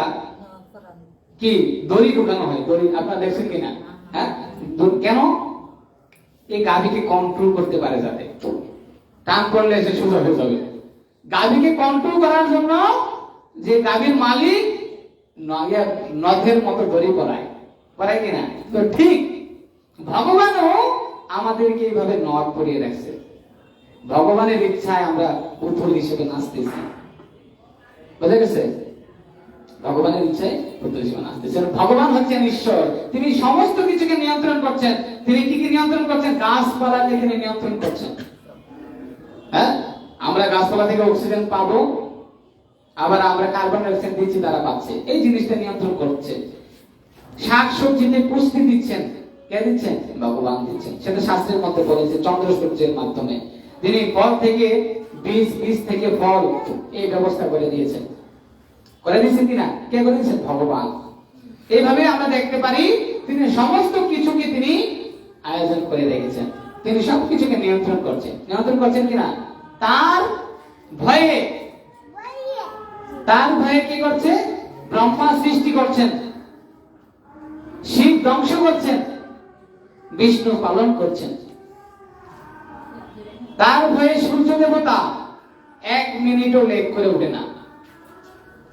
কি দড়ি ঢুকানো হয়। দড়ি আপনারা দেখছেন কিনা? হ্যাঁ, কেন? এই গাভীকে কন্ট্রোল করতে পারে, যাতে টান করলে সে সোজা হয়ে যাবে। গাভীকে কন্ট্রোল করার জন্য যে গাভীর মালিক নদের মতো দড়ি পরায় কিনা? তো ঠিক ভগবানও আমাদেরকে এইভাবে নদ পরিয়ে রাখছে। ভগবানের ইচ্ছায় আমরা পুতুল হিসেবে নাচতেছি, বুঝা গেছে? ভগবানের ইচ্ছায় পুতুল হিসেবে নাচতেছেন। ভগবান হচ্ছেন ঈশ্বর, তিনি সমস্ত কিছুকে নিয়ন্ত্রণ করছেন। তিনি কি কি নিয়ন্ত্রণ করছেন? গাছপালাকে তিনি নিয়ন্ত্রণ করছেন। হ্যাঁ, আমরা গাছপালা থেকে অক্সিজেন পাবো, আবার আমরা কার্বন ডাই অক্সাইড দিচ্ছি, তারা পাচ্ছে। এই জিনিসটা নিয়ন্ত্রণ করছে। শাক সবজিতে পুষ্টি দিচ্ছেন, কে দিচ্ছেন? ভগবান দিচ্ছেন। সেটা শাস্ত্রের মধ্যে বলেছে চন্দ্র সূর্যের মাধ্যমে তিনি ফল থেকে বীজ, বীজ থেকে ফল, এই ব্যবস্থা করে দিয়েছেন। করে দিয়েছেন কিনা? কে করে দিয়েছেন? ভগবান। এইভাবে আমরা দেখতে পারি তিনি সমস্ত কিছুকে তিনি আয়োজন করে রেখেছেন। তিনি সবকিছুকে নিয়ন্ত্রণ করছেন। নিয়ন্ত্রণ করছেন কিনা? তার ভয়ে, তার ভয়ে কি করছে? ব্রহ্মা সৃষ্টি করছেন, শিব ধ্বংস করছেন, বিষ্ণু পালন করছেন। তার ভয়ে সূর্য দেবতা এক মিনিটও লেট করে উঠে না,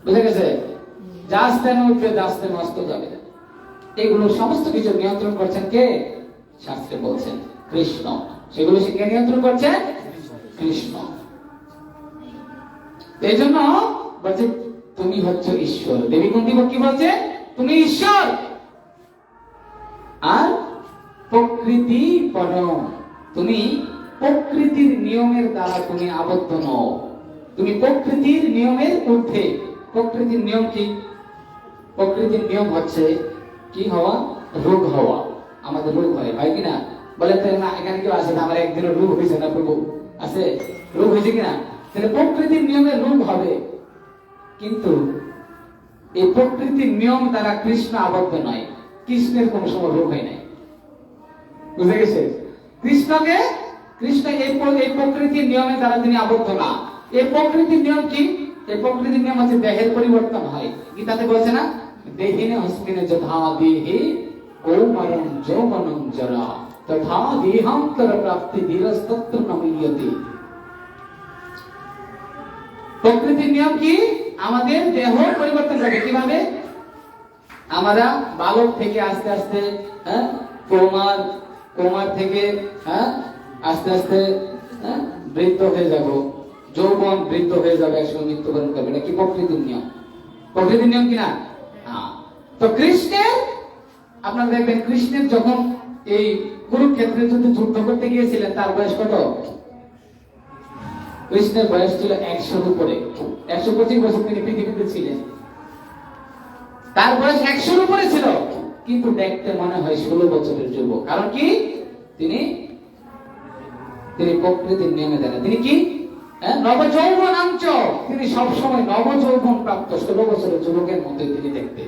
বুঝে গেছে? যাস্তেন উঠবে, যাস্তেন অস্ত যাবে। এগুলো সমস্ত কিছু নিয়ন্ত্রণ করছেন কে? শাস্ত্রে বলছেন কৃষ্ণ। সেগুলো সে কে নিয়ন্ত্রণ করছে? কৃষ্ণ। এই জন্য বলছে তুমি হচ্ছে ঈশ্বর। দেবী কুন্তী কি বলছে? তুমি ঈশ্বর আর প্রকৃতি পরম, তুমি প্রকৃতির নিয়মের দ্বারা তুমি আবদ্ধ নও, তুমি প্রকৃতির নিয়মের ঊর্ধ্বে। প্রকৃতির নিয়ম কি? প্রকৃতির নিয়ম হচ্ছে কি হওয়া? রোগ হওয়া। আমাদের রোগ হয়, হয় কিনা? বলে তো না, এখানে কেউ আছে না আমার একদিনও রোগ হয়েছে না? প্রভু আছে, রোগ হয়েছে কিনা? তাহলে প্রকৃতির নিয়মে রোগ হবে, কিন্তু এই প্রকৃতির নিয়ম দ্বারা কৃষ্ণ আবদ্ধ নয়। কৃষ্ণের কোন সময় রোগ হয় নাই, বুঝে গেছে? কৃষ্ণকে, কৃষ্ণ এই প্রকৃতির নিয়মের দ্বারা তিনি আবদ্ধ না। এই প্রকৃতির নিয়ম কি? এই প্রকৃতির নিয়ম হচ্ছে দেহের পরিবর্তন হয়। গীতাতে বলছে না, দেহিনে হস্মিনে যথা দেহে কৌমারং যৌবনং জরা তথা দেহান্তর প্রাপ্তি ধীরস্তত্র নমীয়তে। প্রকৃতির নিয়ম কি? আমাদের দেহ পরিবর্তন হবে। কিভাবে? আমরা বালক থেকে আস্তে আস্তে কৌমার থেকে আস্তে আস্তে বৃদ্ধ হয়ে যাব, যৌবন বৃদ্ধ হয়ে যাবে, একসময় মৃত্যুবরণ করবে। এটা কি প্রকৃতির নিয়ম? প্রকৃতির নিয়ম কিনা? তো কৃষ্ণের, আপনারা দেখবেন কৃষ্ণের যখন এই কুরুক্ষেত্রে যুদ্ধ করতে গিয়েছিলেন, তার বয়স কত? কৃষ্ণের বয়স ছিল 100-র উপরে। 125 বছর তিনি পৃথিবীতে ছিলেন। তার বয়স 100-র উপরে ছিল, কিন্তু দেখতে মনে হয় 16 বছরের যুবক। কারণ কি? তিনি প্রকৃতির নিয়মে দেখেন। তিনি কি? নবযৌবনাঞ্চ, তিনি সবসময় নবযৌবন প্রাপ্ত 16 বছরের যুবকের মধ্যে তিনি দেখতে।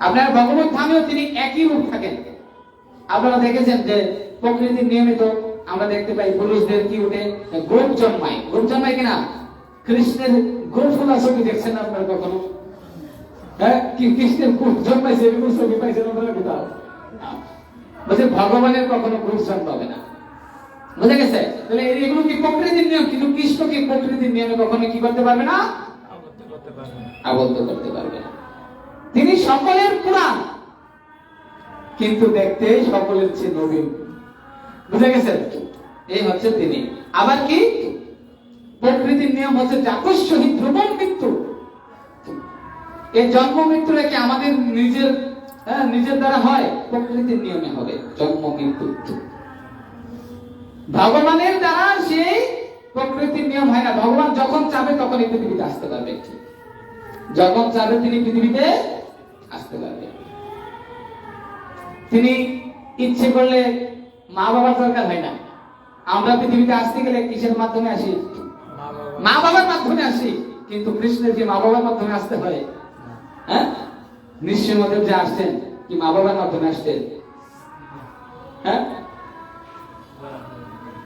আপনার ভগবত ধামেও তিনি একই রূপ থাকেন। আপনারা দেখেছেন যে প্রকৃতির নিয়মিত আমরা দেখতে পাই পুরুষদের কি উঠে? গোপ জন্মায়। গোপ জন্মায় কিনা? কৃষ্ণের গোফুল ছবি দেখছেন আপনারা কখনো? হ্যাঁ, কি কৃষ্ণের কুট জন্মাইছে এরকম ছবি পাইছেন আপনারা কোথাও? বলছে ভগবানের কখনো কুট জন্মাবে না। বুঝে গেছে? তাহলে এগুলো কি প্রকৃতির নিয়ম, কিন্তু কৃষ্ণ কি প্রকৃতির নিয়মে কখনো কি করতে পারবে না? আবদ্ধ করতে পারবে না। তিনি সকলের পুরাণ, কিন্তু দেখতে সকলের চেয়ে নবীন। বুঝে গেছে? এই হচ্ছে তিনি। আবার কি প্রকৃতির নিয়ম হচ্ছে জাতস্য শহীদ ধ্রুবম মৃত্যু। এই জন্ম মৃত্যু কি আমাদের নিজের দ্বারা হয়? প্রকৃতির নিয়মে হবে জন্ম মৃত্যু। ভগবানের দ্বারা সেই প্রকৃতির নিয়ম হয় না। ভগবান যখন চাবে তখন এই পৃথিবীতে আসতে পারবে, যখন চাবে তিনি পৃথিবীতে আসতে পারবে। তিনি ইচ্ছে করলে মা বাবার দরকার হয় না। আমরা পৃথিবীতে আসতে গেলে কিসের মাধ্যমে আসি? মা বাবার মাধ্যমে আসি। কিন্তু কৃষ্ণের যে মা বাবার মাধ্যমে আসতে হয়? হ্যাঁ, নৃসিংহদেব যে আসছেন কি মা বাবার মাধ্যমে আসতেন? হ্যাঁ,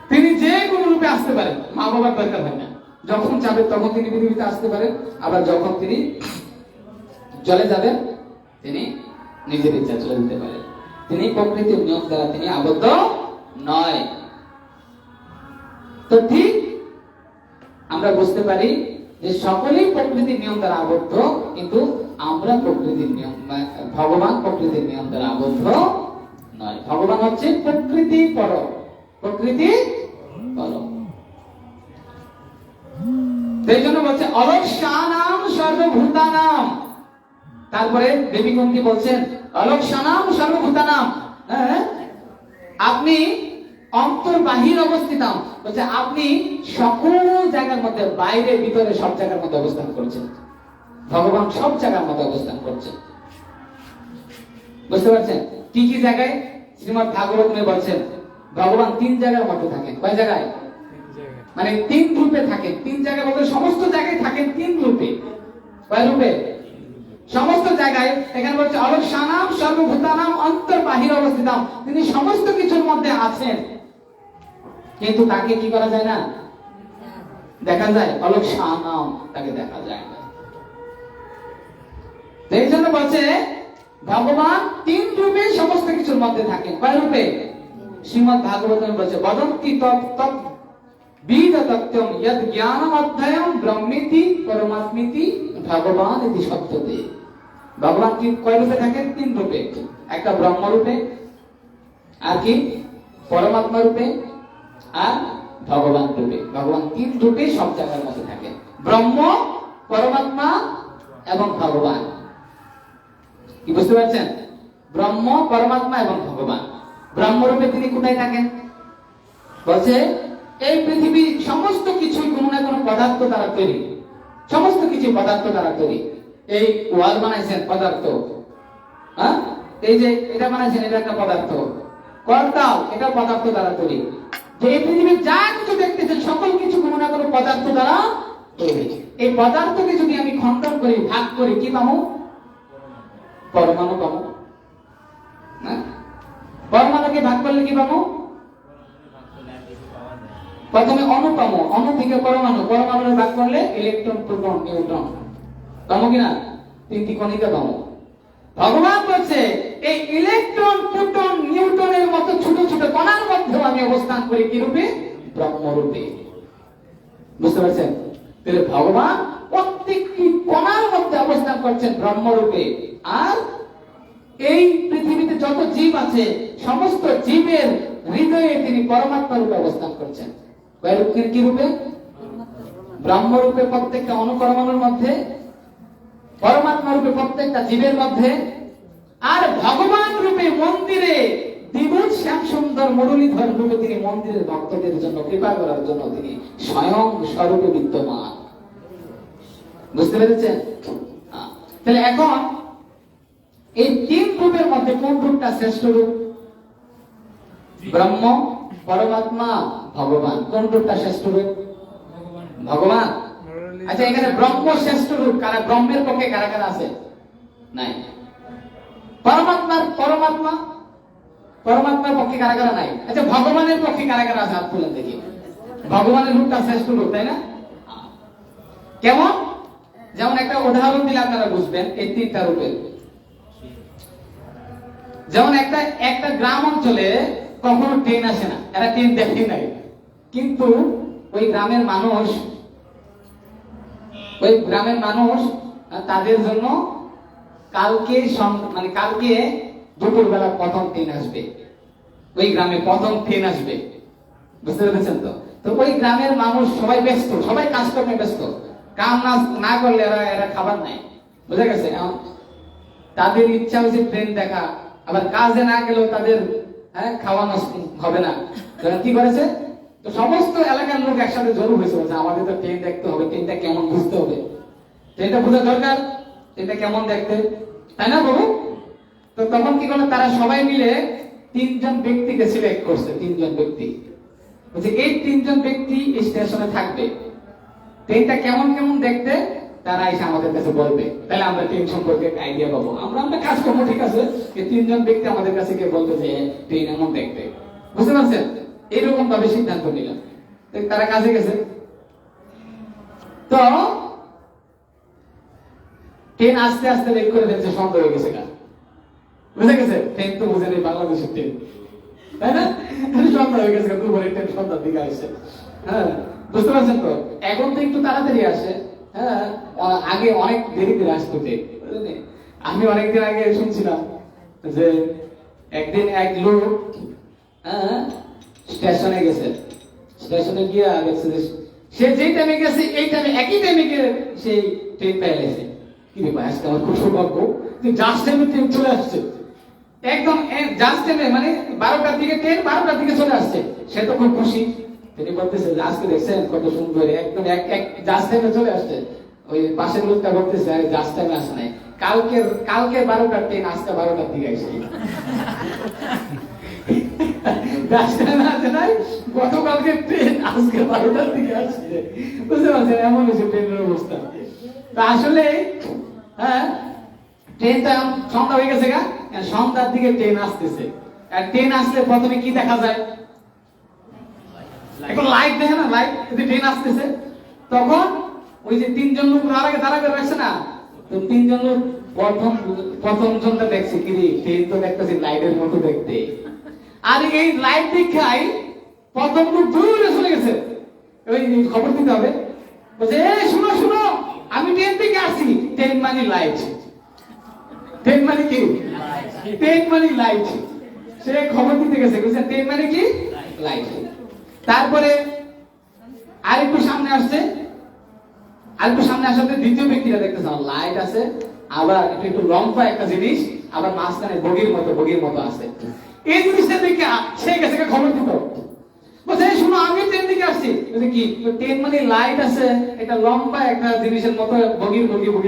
তিনি যে কোনো রূপে আসতে পারেন, মা বাবার দরকার হয় না। যখন চাবেন তখন তিনি পৃথিবীতে আসতে পারেন। আবার যখন তিনি চলে যাবেন তিনি নিজের ইচ্ছা চলে যেতে পারেন। তিনি প্রকৃতির নিয়ম দ্বারা তিনি আবদ্ধ নয়। তো ঠিক আমরা বুঝতে পারি যে সকলেই প্রকৃতির নিয়ম দ্বারা আবদ্ধ, কিন্তু আমরা প্রকৃতির নিয়ম, ভগবান প্রকৃতির নিয়ম দ্বারা আবদ্ধ নয়। ভগবান হচ্ছে প্রকৃতি পর, প্রকৃতি পর। সেই জন্য বলছে অলক্ষ্যানাম সর্বভূতানাম। তারপরে দেবী কুন্তী বলছেন অলক্ষ্যানাম সর্বভূতানাম। আপনি অন্তর্বাহির অবস্থিতাম, বলছে আপনি সকল জায়গার মধ্যে, বাইরে ভিতরে সব জায়গার মধ্যে অবস্থান করছেন। ভগবান সব জায়গার মধ্যে অবস্থান করছেন। বুঝতে পারছেন? কি কি জায়গায়? শ্রীমদ্ ভাগবত বলছেন ভগবান 3 জায়গার মধ্যে থাকেন। কয় জায়গায়? মানে 3 রূপে থাকেন। 3 জায়গায় বলতে সমস্ত জায়গায় থাকেন 3 রূপে। কয় রূপে? সমস্ত জায়গায়। এখানে বলছে অলক্ষ্যানাম সর্বভূতানাম অন্তর্বাহির অবস্থিতাম। তিনি সমস্ত কিছুর মধ্যে আছেন, কিন্তু তাকে কি করা যায় না? দেখা যায়? অলক্ষ্যানাম, তাকে দেখা যায় না। এই জন্য বলছে ভগবান 3 রূপে সমস্ত কিছুর মধ্যে থাকেন। কয় রূপে? শ্রীমদ্ ভাগবতম বলছে বদন্তি তৎ বিদ তত্ত্বম যদ জ্ঞানম অধ্যয়ম ব্রহ্মেতি পরমাত্মেতি ভগবান ইতি শব্দতে। ভগবান কি কয় রূপে থাকেন? 3 রূপে। একটা ব্রহ্ম রূপে, আর কি পরমাত্মা রূপে, আর ভগবান রূপে। ভগবান 3 রূপে সব জায়গার মধ্যে থাকেন, ব্রহ্ম, পরমাত্মা এবং ভগবান। কি বুঝতে পারছেন? ব্রহ্ম, পরমাত্মা এবং ভগবান। ব্রহ্মরূপে তিনি কোথায় থাকেন? বলছে এই পৃথিবী সমস্ত কিছু কোনো না কোনো পদার্থ দ্বারা তৈরি। সমস্ত কিছু পদার্থ দ্বারা তৈরি। এই ওয়াল বানাইছেন পদার্থ, হ্যাঁ, এই যে এটা বানাইছেন এটা একটা পদার্থ, করতাল এটা পদার্থ দ্বারা তৈরি। যে এই পৃথিবীর যা কিছু দেখতেছেন সকল কিছু কোনো না কোনো পদার্থ দ্বারা তৈরি। এই পদার্থকে যদি আমি খণ্ডন করি, ভাগ করি, কি পাবো? পরমাণু পাবো। পরমাণুকে ভাগ করলে কি পাবো? প্রথমে অণু পাবো, অণু থেকে পরমাণু, পরমাণু ভাগ করলে ইলেকট্রন, প্রোটন, নিউট্রন পাবো কিনা? 3টি কণিকা পাবো। ভগবান বলছে এই ইলেকট্রন, প্রোটন, নিউটনের মতো ছোট ছোট কণার মধ্যে আমি অবস্থান করি কি রূপে? ব্রহ্মরূপে। বুঝতে পারছেন? তাহলে ভগবান প্রত্যেকটি কণার মধ্যে অবস্থান করছেন ব্রহ্মরূপে। আর এই পৃথিবীতে যত জীব আছে সমস্ত জীবের হৃদয়ে তিনি পরমাত্মা রূপে অবস্থান করছেন। কি রূপে? ব্রহ্মরূপে প্রত্যেকটা অনুপরমাণুর মধ্যে, পরমাত্মা রূপে প্রত্যেকটা জীবের মধ্যে, আর ভগবান রূপে মন্দিরে দ্বিভুজ শ্যাম সুন্দর মুরলীধর রূপে তিনি মন্দিরের ভক্তদের জন্য কৃপা করার জন্য তিনি স্বয়ং স্বরূপে বিদ্যমান। বুঝতে পেরেছেন? তাহলে এখন এই 3 রূপের মধ্যে কোন রূপটা শ্রেষ্ঠ রূপ? ব্রহ্ম, পরমাত্মা, ভগবান। কোন রূপটা শ্রেষ্ঠ রূপ? ভগবান। আচ্ছা, এখানে ব্রহ্ম শ্রেষ্ঠ রূপ কারা? ব্রহ্মের পক্ষে কারা কারা আছে? নাই। পরমাত্মার পক্ষে কারা কারা নাই? আচ্ছা, ভগবানের পক্ষে কারা কারা আছে? হাত তুলেন দেখি। ভগবানের রূপটা শ্রেষ্ঠ রূপ, তাই না? কেমন? যেমন একটা উদাহরণ দিলে আপনারা বুঝবেন এই তিনটা রূপের। যেমন একটা একটা গ্রাম অঞ্চলে কখনো ট্রেন আসে না, এরা ট্রেন দেখে নাই, কিন্তু ওই গ্রামের মানুষ তাদের জন্য কালকে মানে কালকে দুপুরবেলা প্রথম ট্রেন আসবে, ওই গ্রামে প্রথম ট্রেন আসবে, বুঝতে পেরেছেন তো? তো ওই গ্রামের মানুষ সবাই ব্যস্ত, সবাই কাজকর্মে ব্যস্ত, কাম না করলে এরা খাবার নাই, বুঝা গেছে? তাদের ইচ্ছা হচ্ছে ট্রেন দেখা, আবার কাজে না গেলেও তাদের খাওয়ানো হবে না। কি করেছে? তো সমস্ত এলাকার লোক একসাথে জড়ো হয়েছে, বলছে আমাদের তো ট্রেন দেখতে হবে, ট্রেনটা কেমন বুঝতে হবে, ট্রেনটা বোঝা দরকার, ট্রেনটা কেমন দেখতে, তাই না বাবু? তো তখন কি করলো, তারা সবাই মিলে 3 জন ব্যক্তিকে সিলেক্ট করছে, 3 জন ব্যক্তি, বলছে এই 3 জন ব্যক্তি স্টেশনে থাকবে, ট্রেনটা কেমন কেমন দেখতে তারা এসে আমাদের কাছে বলবে, তাহলে আমরা ট্রেন সম্পর্কে আইডিয়া পাবো, আমরা কাজ করবো, ঠিক আছে? এই 3 জন ব্যক্তি আমাদের কাছে গিয়ে বলবে যে ট্রেন এমন দেখতে, বুঝতে পারছেন? এইরকম ভাবে সিদ্ধান্ত নিলাম, তারা কাজে গেছে। তো ট্রেন আস্তে আস্তে বের করে ফেলছে, সন্ধ্যা হয়ে গেছে, বুঝে গেছে? ট্রেন তো বুঝে নেই বাংলাদেশের ট্রেন, তাই না? সন্ধ্যা হয়ে গেছে, দুপুরের ট্রেন সন্ধ্যার দিকে আসছে। হ্যাঁ, বুঝতে পারছেন তো? এখন তো একটু তাড়াতাড়ি আসে, হ্যাঁ, আগে অনেক দেরি করে আসতো ট্রেন। আমি অনেকদিন আগে শুনছিলাম যে একদিন এক লোক স্টেশনে গেছে, স্টেশনে গিয়ে দেখছে যে সে যেই টাইমে গেছে এই টাইমে একই টাইমে গিয়ে সেই ট্রেন পেয়ে গেছে। কি ব্যাপার, আজকে আমার খুব সৌভাগ্য যে জাস্ট টাইমে ট্রেন চলে আসছে, একদম জাস্ট টাইমে, মানে 12টার দিকে ট্রেন, 12টার দিকে চলে আসছে। সে তো খুব খুশি, তিনি বলতেছে আজকে দেখছেন কত সুন্দর, একদম এক জাস্ট টাইমে চলে আসছে। ওই পাশের লোকটা বলতেছে আরে জাস্ট টাইমে আসে নাই, কালকে 12টার ট্রেন আজকে 12টার দিকে আসে। গতকালকে ট্রেন আজকে 12টার দিকে আসছে, বুঝতে পারছেন? এমন হয়েছে ট্রেনের অবস্থা। আসলে হ্যাঁ, ট্রেনটা সন্ধ্যা হয়ে গেছে, সন্ধ্যার দিকে ট্রেন আসতেছে, আর ট্রেন আসলে প্রথমে কি দেখা যায়? এখন লাইট দেখে না, লাইট, ট্রেন আসতেছে। তখন ওই যে 3 জন লোক আগে দাঁড়া করে রাখছে না, তো 3 জন লোক প্রথম জনটা দেখছে কি রে, ট্রেন তো দেখতেছি লাইটের মতো দেখতে, আর এই লাইট দেখাই প্রথম লোক দূরে চলে গেছে, ওই খবর দিতে হবে, বলছে শুনো শুনো, আমি ট্রেন থেকে আসছি, ট্রেন মানে লাইট, ট্রেন মানে কি? ট্রেন মানে লাইট। সে খবর দিতে গেছে, বলছে ট্রেন মানে কি? লাইট। তারপরে আরেকটু সামনে আসছে, আরেকটু সামনে আসাতে দ্বিতীয় ব্যক্তিরা দেখতেছে লাইট আছে, আবার একটু লম্বা একটা জিনিস, আবার মাঝখানে বগির মতো আছে। এই জিনিসটা দেখে সে গেছে খবর দিত, বলছে শুনো আমি ট্রেন থেকে আসছি। বলছে কি? ট্রেন মানে লাইট আছে, এটা লম্বা একটা জিনিসের মতো, বগির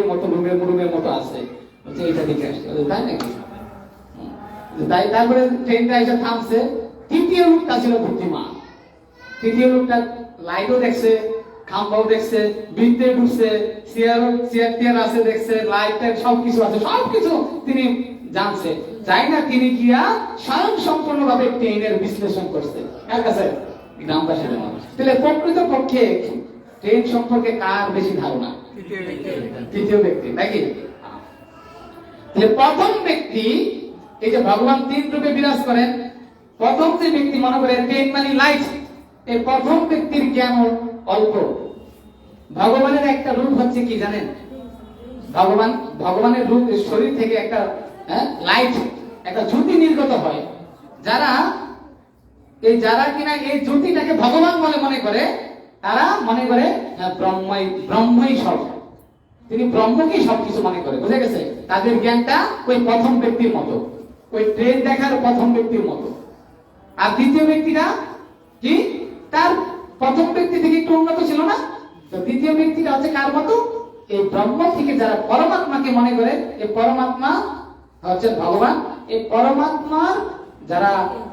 মতো, রুমের মতো আছে, বলছে এটা দেখে আসছে। তাই নাকি? তাই তারপরে ট্রেনটা এসে থামছে। তৃতীয় লোকটা ছিল বুদ্ধিমান, তৃতীয় লোকটা লাইটও দেখছে, খাম্বাও দেখছে, বৃত্তে ঢুকছে, চেয়ার আছে দেখছে, লাইট সবকিছু আছে, সবকিছু তিনি জানছে। যাই না তিনি গিয়া স্বয়ং সম্পূর্ণভাবে ট্রেনের বিশ্লেষণ করছে, কার কাছে? গ্রামবাসীদের মানুষ। তাহলে প্রকৃত পক্ষে ট্রেন সম্পর্কে কার বেশি ধারণা? তৃতীয় ব্যক্তি, নাকি? প্রথম ব্যক্তি, এই যে ভগবান 3 রূপে বিরাজ করেন, প্রথম যে ব্যক্তি মনে করে ট্রেন মানে লাইট, এই প্রথম ব্যক্তির জ্ঞান অল্প। ভগবানের একটা রূপ হচ্ছে কি জানেন? ভগবানের রূপ, শরীর থেকে একটা লাইট, একটা জ্যোতি নির্গত হয়। যারা কিনা এই জ্যোতিটাকে ভগবান বলে মনে করে, তারা মনে করে ব্রহ্মই সব, তিনি ব্রহ্মকেই সবকিছু মনে করে, বুঝে গেছে? তাদের জ্ঞানটা ওই প্রথম ব্যক্তির মতো, ওই ট্রেন দেখার প্রথম ব্যক্তির মতো। আর দ্বিতীয় ব্যক্তিরা কি? তার প্রথম ব্যক্তি থেকে একটু উন্নত ছিল না? তো দ্বিতীয় ব্যক্তিটা হচ্ছে কার মতো? এই ব্রহ্ম থেকে যারা পরমাত্মাকে মনে করে, এই পরমাত্মা হচ্ছে ভগবান, এই পরমাত্মার যারা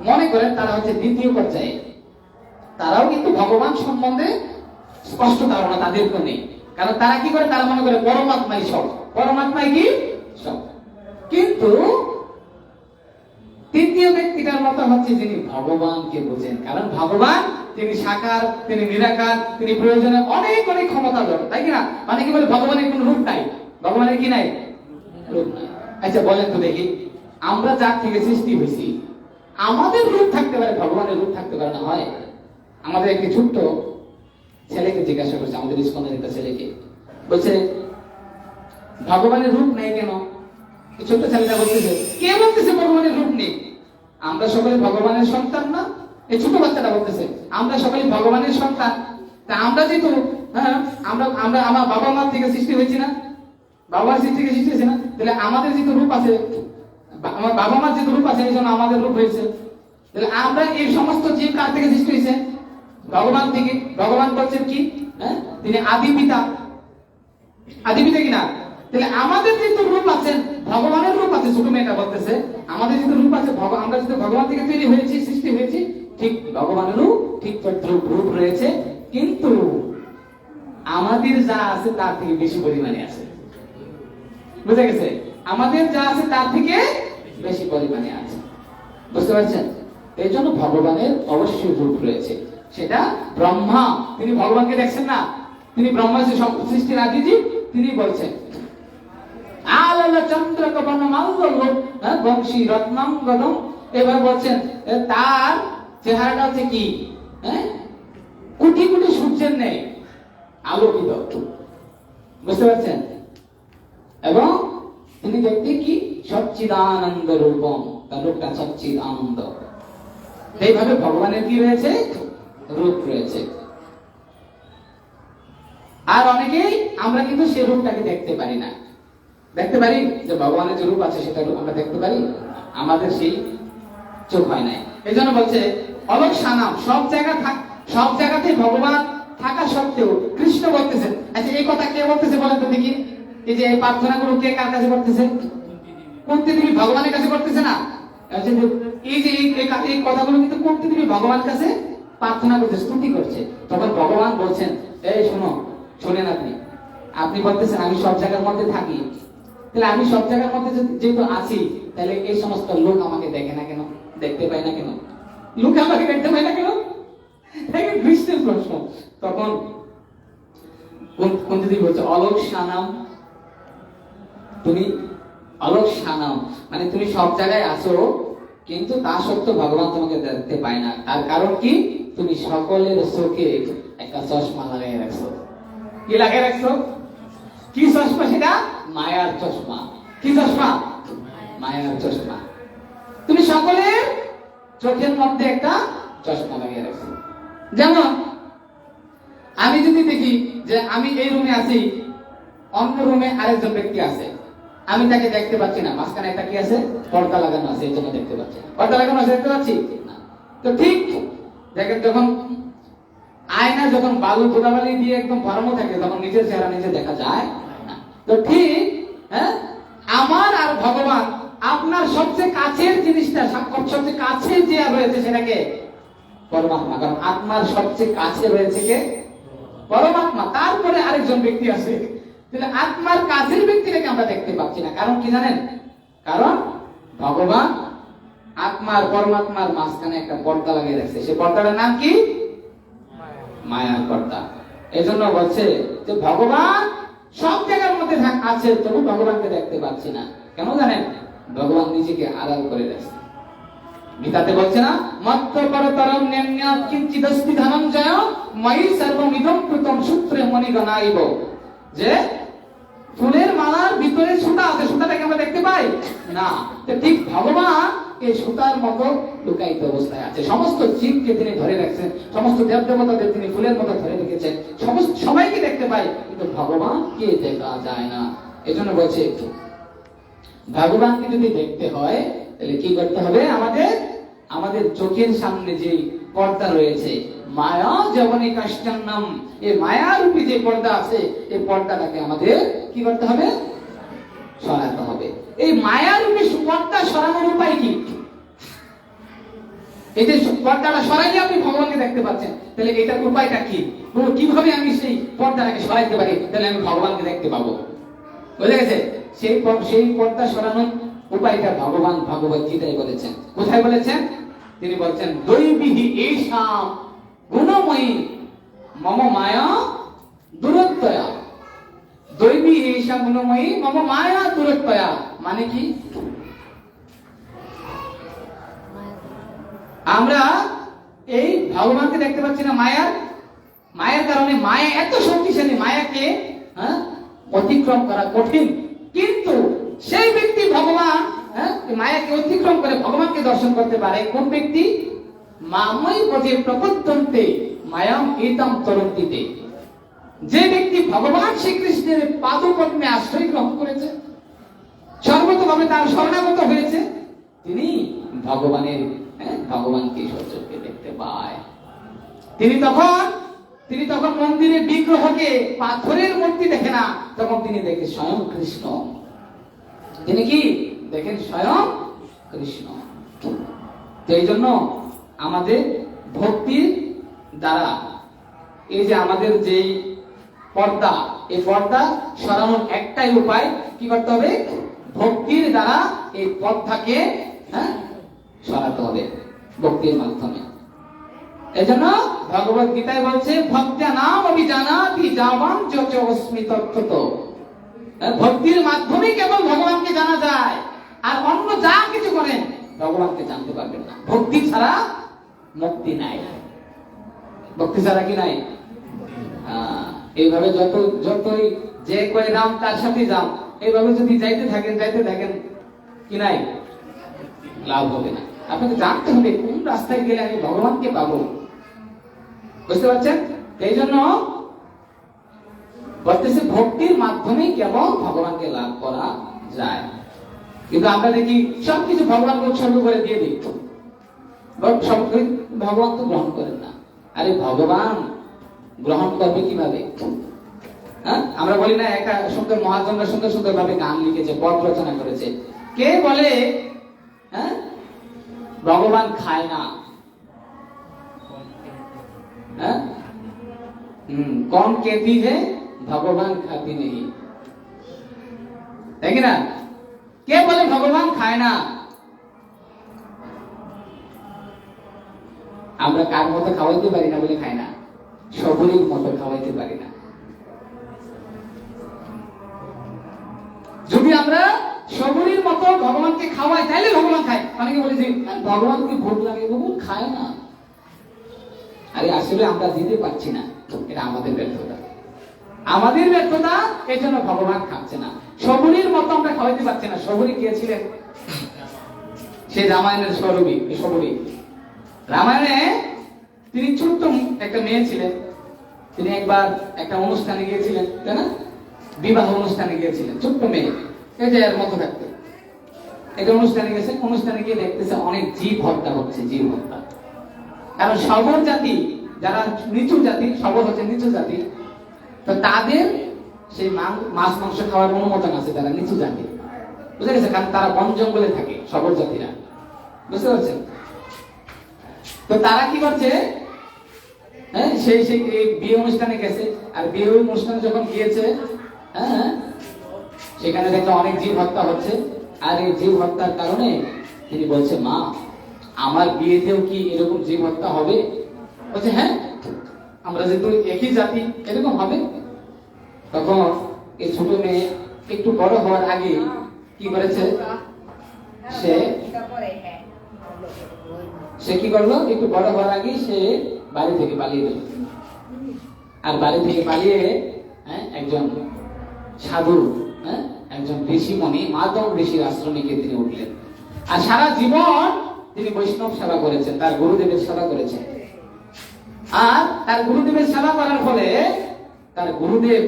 মনে করে তারা হচ্ছে দ্বিতীয় পর্যায়ে। তারাও কিন্তু ভগবান সম্বন্ধে স্পষ্ট ধারণা তাদেরকে নেই, কারণ তারা কি করে? তারা মনে করে পরমাত্মাই সব, পরমাত্মাই কি সব। কিন্তু তৃতীয় ব্যক্তিটার মতো হচ্ছে যিনি ভগবানকে বোঝেন, কারণ ভগবান তিনি সাকার, তিনি নিরাকার, তিনি প্রয়োজনে অনেক অনেক ক্ষমতাধর, তাই কিনা? অনেকে বলে ভগবানের কোনো রূপ নাই, ভগবানের কি নাই? রূপ নাই। আচ্ছা বলেন তো দেখি, আমরা যার থেকে সৃষ্টি হয়েছি আমাদের রূপ থাকতে পারে, ভগবানের রূপ থাকতে পারে না? হয়। আমাদের একটি ছোট্ট ছেলেকে জিজ্ঞাসা করছে, আমাদের ইস্কনের একটা ছেলেকে, বলছে ভগবানের রূপ নেই কেন? ছোট্ট ছেলেটা বলতেছে, কে বলতেছে ভগবানের রূপ নেই? আমরা সকলে ভগবানের সন্তান না? এই ছোট বাচ্চাটা বলতেছে আমরা সকলে ভগবানের সন্তান। তা আমরা যেহেতু আমরা আমরা আমার বাবা মার থেকে সৃষ্টি হয়েছি না, বাবার থেকে সৃষ্টি হয়েছে না, তাহলে আমাদের যেহেতু রূপ আছে, আমার বাবা মার যেহেতু রূপ আছে, এই জন্য আমাদের রূপ হয়েছে। তাহলে আমরা এই সমস্ত জীব কার থেকে সৃষ্টি হয়েছে? ভগবান থেকে। ভগবান বলছেন কি? তিনি আদি পিতা, আদি পিতা কিনা? তাহলে আমাদের যেহেতু রূপ আছে, ভগবানের রূপ আছে, ছোট মেয়েটা বলতেছে আমাদের যেহেতু রূপ আছে, আমরা যেহেতু ভগবান থেকে তৈরি হয়েছি, সৃষ্টি হয়েছি, ঠিক ভগবানেরও ঠিক রূপ রয়েছে, কিন্তু আমাদের যা আছে তার থেকে বেশি পরিমাণে আছে। বুঝা গেছে? আমাদের যা আছে তার থেকে বেশি পরিমাণে আছে, বুঝতে পারছেন? এই জন্য ভগবানের অবশ্যই রূপ রয়েছে। সেটা ব্রহ্মা, তিনি ভগবানকে দেখছেন না, তিনি ব্রহ্মা যে সৃষ্টির আদিজি, তিনি বলছেন আলালা চন্দ্র বংশী রত্নাঙ্গদম, এবার বলছেন তার চেহারাটা হচ্ছে কি? কোটি কোটি সূর্যের নেই আলোকিত, বুঝতে পারছেন? এবং তিনি দেখতে কি? সচ্চিদানন্দ রূপম, তার রূপটা সচ্চিদ আনন্দ। এইভাবে ভগবানের কি রয়েছে? রূপ রয়েছে। আর অনেকেই আমরা কিন্তু সেই রূপটাকে দেখতে পারি না। দেখতে পারি যে ভগবানের যে রূপ আছে সেটা আমরা দেখতে পারি, আমাদের সেই চোখ হয় নাই। এই জন্য বলছে অলক সানাম, সব জায়গাতে ভগবান থাকা সত্ত্বেও কৃষ্ণ বলতেছেন। আচ্ছা এই কথা কে বলতেছে বলেন তো দেখি? এই যে এই প্রার্থনাগুলো কে কার কাছে করতেছে? কুন্তি দেবী ভগবানের কাছে করতেছে না? এই যে এই কথাগুলো কিন্তু কুন্তি দেবী ভগবানের কাছে প্রার্থনা করছে, স্তুতি করছে। তখন ভগবান বলছেন, এই শোনেন, আপনি বলতেছেন আমি সব জায়গার মধ্যে থাকি, তাহলে আমি সব জায়গার মধ্যে যেহেতু আছি, তাহলে এই সমস্ত লোক আমাকে দেখে না কেন, দেখতে পায় না কেন? লোক আমাকে দেখতে পায় না কেন? কৃষ্ণের প্রশ্ন। তখন কুন্তি দেবী বলছে অলক সানাম, তুমি অলক সানাম মানে তুমি সব জায়গায় আছো, কিন্তু তা সত্ত্বেও ভগবান তোমাকে দেখতে পায় না। তার কারণ কি? তুমি সকলের চোখে একটা চশমা লাগাই রাখছো। কি লাগাই রাখছো? কি চশমা সেটা? মায়ার চশমা। কি চশমা? মায়ার চশমা। তুমি সকলের চোখের মধ্যে একটা চশমা লাগিয়ে রাখছো। যেমন আমি যদি দেখি যে আমি এই রুমে আছি, অন্য রুমে আরেকজন ব্যক্তি আছে, আমি তাকে দেখতে পাচ্ছি না, মাঝখানে একটা কি আছে? পর্দা লাগানো আছে, এই জন্য দেখতে পাচ্ছি। পর্দা লাগানো আছে, দেখতে পাচ্ছি না। তো ঠিক দেখেন, যখন আয়না যখন বালু ধুলাবালি দিয়ে একদম ভরানো থাকে, তখন নিজের চেহারা নিজে দেখা যায় না। তো ঠিক আমার আর ভগবান, আপনার সবচেয়ে কাছের জিনিসটা, সবচেয়ে কাছে যে রয়েছে সেটাকে পরমাত্মা। কারণ আত্মার সবচেয়ে কাছে রয়েছে কে? পরমাত্মা। তারপরে আরেকজন ব্যক্তি আছে। তাহলে আত্মার কাছের ব্যক্তিটাকে আমরা দেখতে পাচ্ছি না। কারণ কি জানেন? কারণ ভগবান আত্মার পরমাত্মার মাঝখানে একটা পর্দা লাগিয়ে রাখছে। সে পর্দাটার নাম কি? মায়ার পর্দা। এই জন্য বলছে যে ভগবান সব জায়গার মধ্যে আছে, তবু ভগবানকে দেখতে পাচ্ছি না। কেন জানেন? ভগবান নিজেকে আড়াল করে রাখছে। গীতাতে বলছে না, মত্ত পরতরম ন্যান্যাৎ কিঞ্চিদস্তি ধনঞ্জয় ময়ি সর্বমিদং কৃতম সূত্রে মণিগণাইব। যে ফুলের মালার ভিতরে সুতা আছে, সুতাটাকে আমরা দেখতে পাই না। ঠিক ভগবান এই সুতার মতো লুকায়িত অবস্থায় আছে। সমস্ত জীবকে তিনি ধরে রাখছেন, সমস্ত দেব দেবতাদের তিনি ফুলের মতো ধরে রেখেছেন। সমস্ত সবাইকে দেখতে পাই, কিন্তু ভগবানকে দেখা যায় না। এজন্য বলছে ভগবানকে যদি দেখতে হয় তাহলে কি করতে হবে? আমাদের চোখের সামনে যে পর্দা রয়েছে, মায়া যবনে কাষ্টান্নম, এই মায়ারূপী যে পর্দা আছে, এই পর্দাটাকে আমাদের কি করতে হবে? সরাতে হবে। এই মায়ারূপী পর্দা সরানোর উপায় কি? এই যে পর্দাটা সরাইলে আপনি ভগবানকে দেখতে পাচ্ছেন, তাহলে এটার উপায়টা কি? কিভাবে আমি সেই পর্দাটাকে সরাইতে পারি, তাহলে আমি ভগবানকে দেখতে পাবো? বুঝে গেছে? সেই পর্দা সরানোর উপায়টা ভগবান ভগবত গীতায় বলেছেন। কোথায় বলেছেন? তিনি বলছেন দৈবিহি এইসাম গুণময়ী মম মায়া দূরত্বয়া, দৈবী ঈশা গুণময়ী মম মায়া দূরত্বয়া। মানে কি? আমরা এই ভগবানকে দেখতে পাচ্ছি না, মায়ের কারণে, মায়া এত শক্তিশালী, মায়াকে অতিক্রম করা কঠিন। কিন্তু সেই ব্যক্তি ভগবান মায়াকে অতিক্রম করে ভগবানকে দর্শন করতে পারে। কোন ব্যক্তি? মাময়ী পদে প্রপদ্যন্তে মায়াম এতম তরন্তিতে। যে ব্যক্তি ভগবান শ্রীকৃষ্ণের পাদপদ্মে আশ্রয় গ্রহণ করেছে, সর্বতভাবে তার শরণাগত হয়েছে, তিনি ভগবানকে সচক্ষে দেখতে পায়। তিনি তখন মন্দিরে বিগ্রহকে, পাথরের মূর্তি দেখে না, তখন তিনি দেখে স্বয়ং কৃষ্ণ। তিনি কি দেখেন? স্বয়ং কৃষ্ণ। তো এই জন্য আমাদের ভক্তির দ্বারা এই যে আমাদের যে পর্দা, এই পর্দা সরানোর একটাই উপায়, কি করতে হবে? ভক্তির দ্বারা এই পর্দাকে সরাতে হবে, ভক্তির মাধ্যমে। এই জন্য ভগবত গীতায় বলছে, ভক্ত্যা নাম অভিজানাতি যাবান যচ অস্মি তত্ত্বত। ভক্তির মাধ্যমে কেবল ভগবানকে জানা যায়, আর অন্য যা কিছু করেন ভগবানকে জানতে পারবেন না। ভক্তি ছাড়া মুক্তি নাই। ভক্তি ছাড়া কি নাই? এইভাবে যতই যে কয় রাম তার সাথে যাও, এইভাবে যদি যাইতে থাকেন কি নাই? লাভ হবে না। আপনাকে জানতে হবে কোন রাস্তায় গেলে আমি ভগবানকে পাবো। বুঝতে পারছেন? এই জন্য বলতেছে ভক্তির মাধ্যমে কেবল ভগবানকে লাভ করা যায়। কিন্তু আমরা দেখি সবকিছু ভগবানকে উৎসর্গ করে দিয়ে দিই, ভগবান তো গ্রহণ করেন না। আরে ভগবান গ্রহণ করবে কিভাবে? আমরা বলি না, একটা সুন্দর মহাজনরা সুন্দর ভাবে গান লিখেছে, পদ রচনা করেছে। কে বলে ভগবান খায় না? कौन कहती है भगवान खाती नहीं? देखिए ना, কে বলে ভগবান খায় না? আমরা কার মতো খাওয়াইতে পারি না বলে খাই না, সবরীর মতো খাওয়াইতে পারি না। যদি আমরা সবরীর মতো ভগবানকে খাওয়াই তাহলে ভগবান খায়। অনেকে বলে যে ভগবানকে ভোগ লাগে, ভগবান খায় না। আরে আসলে আমরা দিতে পারছি না, এটা আমাদের ব্যর্থতা। এই জন্য ভগবান খাচ্ছে না। সবরীর মতো আমরা খাওয়াইতে পারছি না। সবরী কে ছিলেন? সে রামায়ণের স্বরূপী সবরী। রামায়ণে তিনি ছোট্ট একটা মেয়ে ছিলেন। তিনি একবার একটা অনুষ্ঠানে গিয়েছিলেন, তাই না? বিবাহ অনুষ্ঠানে গিয়েছিলেন, ছোট্ট মেয়ে, এই যে এর মতো থাকতে একটা অনুষ্ঠানে গেছে। অনুষ্ঠানে গিয়ে দেখতেছে অনেক জীব হত্যা হচ্ছে, জীব হত্যা। কারণ সবর জাতি, যারা নিচু জাতি, সবর হচ্ছে নিচু জাতি, তো তাদের সেই মাছ মাংস খাওয়ার অনুমোদন আছে, তারা নিচু জাতি। বুঝে গেছে? কারণ তারা বন জঙ্গলে থাকে, সবর জাতিরা। বুঝতে পারছেন? তো তারা কি করছে, সেই বিয়ে অনুষ্ঠানে গেছে। আর বিয়ে অনুষ্ঠানে যখন গিয়েছে, সেখানে দেখলে অনেক জীব হত্যা হচ্ছে। আর এই জীব হত্যার কারণে তিনি বলছে, মা আমার বিয়েতেও কি এরকম জীব হত্যা হবে? বলছে হ্যাঁ, আমরা যেহেতু একই জাতি, এরকম হবে। তখন এই ছোট মেয়ে একটু বড় হওয়ার আগে কি করেছে, সে কি করলো, একটু বড় হওয়ার আগে সে বাড়ি থেকে পালিয়ে গেল। আর বাড়ি থেকে পালিয়ে একজন সাধু, একজন ঋষি মণি, মাধব ঋষির আশ্রমে গিয়ে তিনি উঠলেন। আর সারা জীবন তিনি বৈষ্ণব সেবা করেছেন, তার গুরুদেবের সেবা করেছেন। আর তার গুরুদেবের সেবা করার ফলে তার গুরুদেব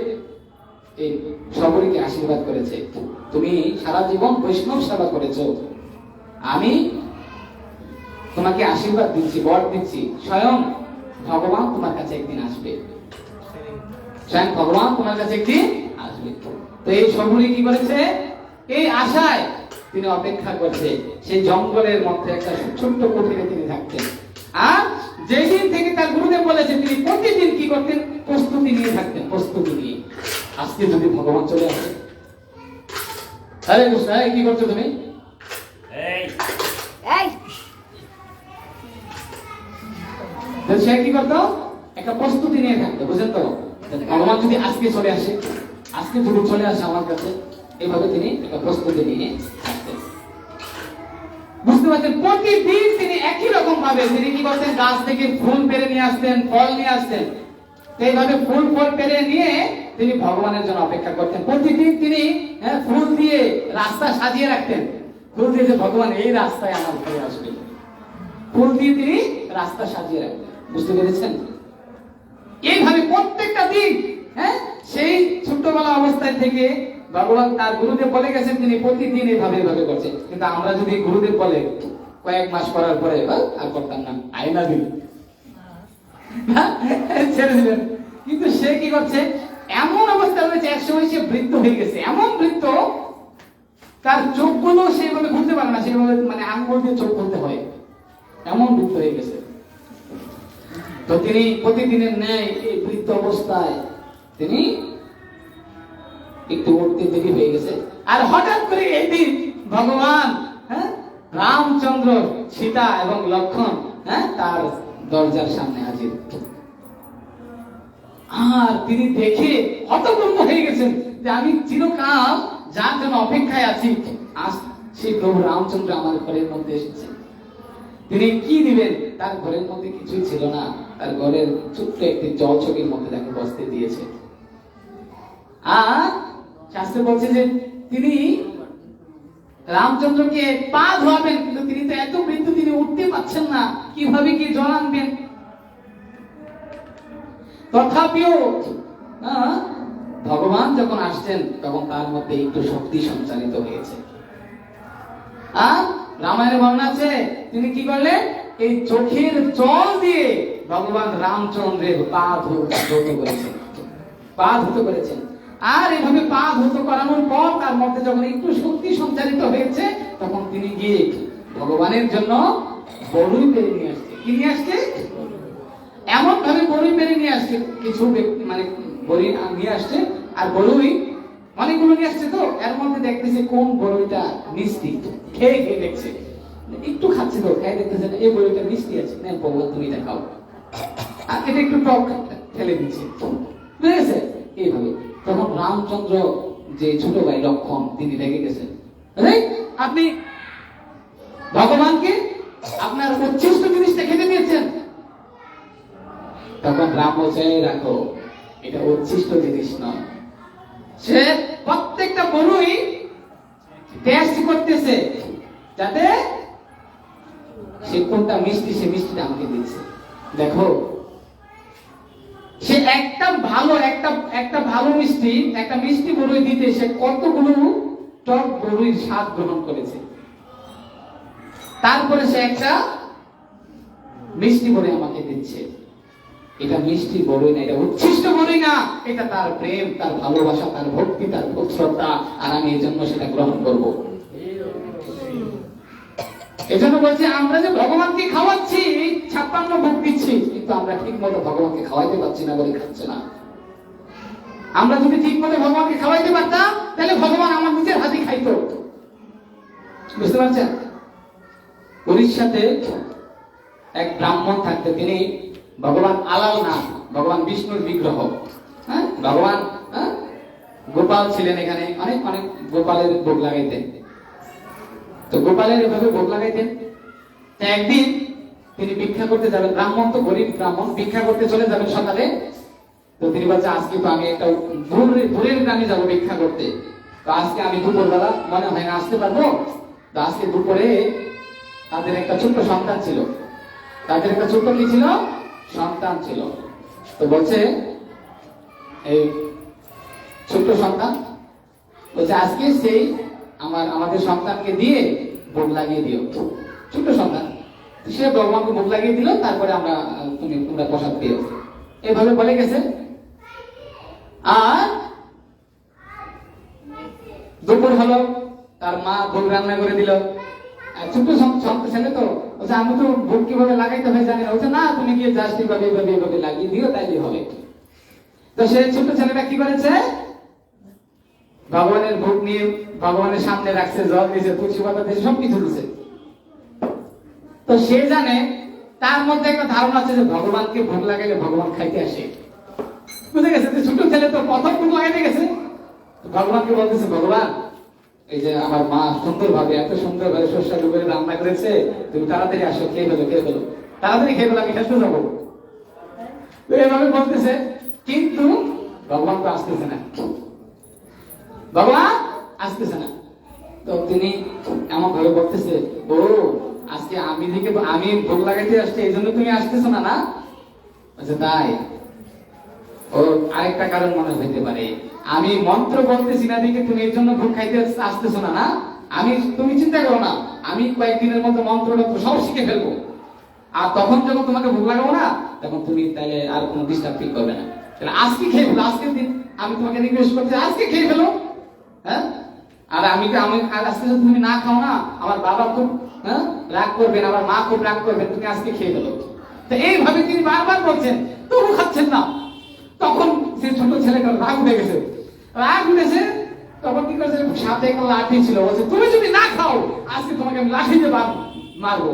এই সবরীকে আশীর্বাদ করেছে, তুমি সারা জীবন বৈষ্ণব সেবা করেছো, আমি তোমাকে আশীর্বাদ দিচ্ছি, বর দিচ্ছি, স্বয়ং ভগবান তোমার কাছে একদিন আসবে, স্বয়ং ভগবান তোমার কাছে একদিন আসবে। তো এই সবরী কি করেছে, এই আশায় তিনি অপেক্ষা করছে। সেই জঙ্গলের মধ্যে একটা ছোট্ট কুটিরে তিনি থাকতেন। আর যেদিন থেকে তার গুরুদেব বলেছে, তিনি প্রতিদিন কি করতেন, প্রস্তুতি নিয়ে থাকতেন, প্রস্তুতি নিয়ে। আজকে যদি ভগবান চলে আসে, হরে কৃষ্ণ, কি করছো তুমি? সে কি করতো, একটা প্রস্তুতি নিয়ে থাকতো, বুঝলেন তো? ভগবান যদি আজকে চলে আসে, আজকে যদি চলে আসে আমার কাছে, এইভাবে তিনি একটা প্রস্তুতি নিয়ে থাকতেন। বুঝতে পারছেন? প্রতিদিন তিনি একই রকম ভাবে তিনি কি করতেন, গাছ থেকে ফুল পেরে নিয়ে আসতেন, ফল নিয়ে আসতেন। এইভাবে ফুল ফল পেরে নিয়ে তিনি ভগবানের জন্য অপেক্ষা করতেন। প্রতিদিন তিনি ফুল দিয়ে রাস্তা সাজিয়ে রাখতেন, ফুল দিয়ে যে ভগবান এই রাস্তায় আমার ঘরে আসবে, ফুল দিয়ে তিনি রাস্তা সাজিয়ে রাখতেন। বুঝতে পেরেছেন? এইভাবে প্রত্যেকটা দিন, সেই ছোট্টবেলা অবস্থায় থেকে ভগবান তার গুরুদেব বলে গেছেন, তিনি প্রতিদিন এইভাবে এইভাবে করছেন। কিন্তু আমরা যদি গুরুদেব বলে কয়েক মাস করার পরে আর করতাম না, আয়না দিন ছেড়ে দিলেন। কিন্তু সে কি করছে, এমন অবস্থা হয়েছে, একসময় সে বৃদ্ধ হয়ে গেছে, এমন বৃদ্ধ তার চোখগুলো সেইভাবে খুলতে পারে না, সেইভাবে মানে আঙ্গুল দিয়ে চোখ খুলতে হয়, এমন বৃদ্ধ হয়ে গেছে। তো তিনি প্রতিদিনের ন্যায় এই বৃদ্ধ অবস্থায় তিনি একটু উঠতে দেরি হয়ে গেছে। আর হঠাৎ করে এই দিন ভগবান রামচন্দ্র, সীতা এবং লক্ষ্মণ তার দরজার সামনে হাজির। আর তিনি দেখে হতভম্ব হয়ে গেছেন যে আমি চিরকাল যার জন্য অপেক্ষায় আছি, আজ সেই প্রভু রামচন্দ্র আমার ঘরের মধ্যে এসেছে। তিনি কি দিবেন, তার ঘরের মধ্যে কিছুই ছিল না, তার ঘরের ছোট্ট একটি জলছকির মধ্যে তাকে বসতে দিয়েছে। আর শাস্ত্রে বলছে যে তিনি রামচন্দ্রকে পা ধোয়াবেন, কিন্তু তিনি তো এত বৃদ্ধ, তিনি উঠতে পারছেন না, কিভাবে কি জল আনবেন। তথাপিও ভগবান যখন আসছেন তখন তার মধ্যে একটু শক্তি সঞ্চারিত হয়েছে। আর রামায়ণে বর্ণনা আছে, তিনি কি করলেন, এই চোখের জল দিয়ে ভগবান রামচন্দ্রের পা ধৌত করেছেন, পা ধৌত করেছেন। আর এভাবে পা ধৌত করানোর পর তার মধ্যে যখন একটু শক্তি সঞ্চারিত হয়েছে, তখন তিনি গিয়ে ভগবানের জন্য বড়ই পেরে নিয়ে আসছে। কি নিয়ে আসছে? এমন ভাবে বড়ই পেরে নিয়ে আসছে, কিছু মানে বড়ি নিয়ে আসছে, আর বড়ই অনেকগুলো নিয়ে আসছে। তো এর মধ্যে দেখতেছে কোন বড়ইটা মিষ্টি, খেয়ে খেয়ে দেখছে, একটু খাচ্ছে, তো খেয়ে দেখতেছে এই বড়ইটা মিষ্টি আছে, না ভগবান তুমি এটা খাও, আর এটা একটু টক ফেলে দিচ্ছে, বুঝেছে? এইভাবে তখন রামচন্দ্র যে ছোট ভাই লক্ষ্মণ, তিনি রেগে গেছেন, আপনি ভগবানকে আপনার উচ্ছিষ্ট জিনিসটা খেতে দিয়েছেন। তখন রাম বলছে, রাখো, এটা উচ্ছিষ্ট জিনিস নয়। সে প্রত্যেকটা বড়ই টেস্ট করতেছে, যাতে সে কোনটা মিষ্টি, সে মিষ্টিটা আমাকে দিচ্ছে। দেখো, সে একটা ভালো মিষ্টি, একটা মিষ্টি বড়ই দিতে সে কতগুলো টক বড়ির স্বাদ গ্রহণ করেছে। তারপরে সে একটা মিষ্টি বড়ই আমাকে দিচ্ছে। এটা মিষ্টি বড়ই না, এটা উচ্ছিষ্ট বড়ই না, এটা তার প্রেম, তার ভালোবাসা, তার ভক্তি, তার শ্রদ্ধা, আর আমি এই জন্য সেটা গ্রহণ করব। এজন্য বলছি, আমরা যে ভগবানকে খাওয়াচ্ছি, 56 ভোগ দিচ্ছি, কিন্তু আমরা ঠিক মতো ভগবানকে খাওয়াইতে পারছি না বলে খাচ্ছে না। আমরা যদি ঠিক মতো ভগবানকে খাওয়াইতে পারতাম, তাহলে ভগবান আমার নিজের হাতে খাইতো। বুঝতে পারছেন? উড়িষ্যাতে এক ব্রাহ্মণ থাকতে, তিনি ভগবান আলাল না, ভগবান বিষ্ণুর বিগ্রহ, ভগবান গোপাল ছিলেন এখানে, অনেক অনেক গোপালের ভোগ লাগাইতেন। তো গোপালের এভাবে ভোগ লাগাইতেন। একদিন তিনি ভিক্ষা করতে যাবেন, ব্রাহ্মণ তো গরিব ব্রাহ্মণ, ভিক্ষা করতে চলে যাবেন সকালে। তো তিনি বলছেন, আজকে তো আমি একটা দূরের গ্রামে যাবো ভিক্ষা করতে, তো আজকে আমি দুপুরবেলা মনে হয় না আসতে পারবো। তো আজকে দুপুরে তাদের একটা ছোট্ট সন্তান ছিল, তাদের একটা ছোট্ট কি ছিল, সন্তান ছিল। তো বলছে, এই ছোট্ট সন্তান বলছে, আজকে সেই আমাদের সন্তানকে দিয়ে ভোগ লাগিয়ে দিও। ছোট্ট সন্তান, সে ভগবানকে ভোগ লাগিয়ে দিল, তারপরে তোমরা প্রসাদ দিও, এভাবে বলে গেছে। আর দুপুর হলো, তার মা ভোগ রান্না করে দিল। আর ছোট্ট ছেলে তো বলছে, আমি তো ভোগ কিভাবে লাগাইতে হয় জানি না। বলছে, না, তুমি গিয়ে জাস্ট এইভাবে এইভাবে এইভাবে লাগিয়ে দিও, তাইলে হবে। তো সে ছোট্ট ছেলেটা কি করেছে, ভগবানের ভোগ নিয়ে ভগবানের সামনে রাখছে, জল দিয়েছে, তুলসী পাতা দিয়েছে, সবকিছু দিয়েছে। তো সে জানে তার মধ্যে একটা ধারণা আছে যে ভগবানকে ভোগ লাগাইলে ভগবান খাইতে আসে। বুঝে গেছে যে ছোট ছেলে তো প্রথম ভোগ লাগাইতে গেছে, ভগবানকে বলতেছে, ভগবান এই যে আমার মা সুন্দরভাবে এত সুন্দরভাবে সুস্বাদু করে রান্না করেছে, তুমি তাড়াতাড়ি আসো, খেয়ে ফেলো, তাড়াতাড়ি খেয়ে ফেলো, আমি খেতে যাবো। তো এভাবে বলতেছে, কিন্তু ভগবান তো আসতেছে না, ভগবান আসতেছে না। তো তিনি এমন ভাবে বলতেছে, ও আজকে আমি ভোগ লাগাইতে আসছি, এই জন্য তুমি আসতেছো না? না বলছে তাই, ও আরেকটা কারণ মনে হইতে পারে, আমি মন্ত্র বলতেছি না দিকে তুমি এই জন্য ভোগ খাইতে আসতেছো না? না, তুমি চিন্তা করো না, আমি কয়েকদিনের মধ্যে মন্ত্রটা সব শিখে ফেলবো, আর তখন যখন তোমাকে ভোগ লাগাবো না, তখন তুমি তাহলে আর কোনো ডিস্টার্ব ফিল করবে না। তাহলে আজকে খেয়ে ফেলো, আজকের দিন আমি তোমাকে রিকোয়েস্ট করছি, আজকে খেয়ে ফেলো। হ্যাঁ, আর আমি আজকে যদি তুমি না খাও না, আমার বাবা খুব রাগ করবেন, আমার মা খুব রাগ করবেন, তুমি আজকে খেয়ে ফেলো। তো এইভাবে তিনি বারবার বলছেন, তবু খাচ্ছেন না। তখন সে ছোট ছেলেটা রাগ উঠে গেছে, তখন কি করেছে, সাথে একটা লাঠি ছিল, বলছে তুমি যদি না খাও আজকে তোমাকে আমি লাঠি দিয়ে মারবো।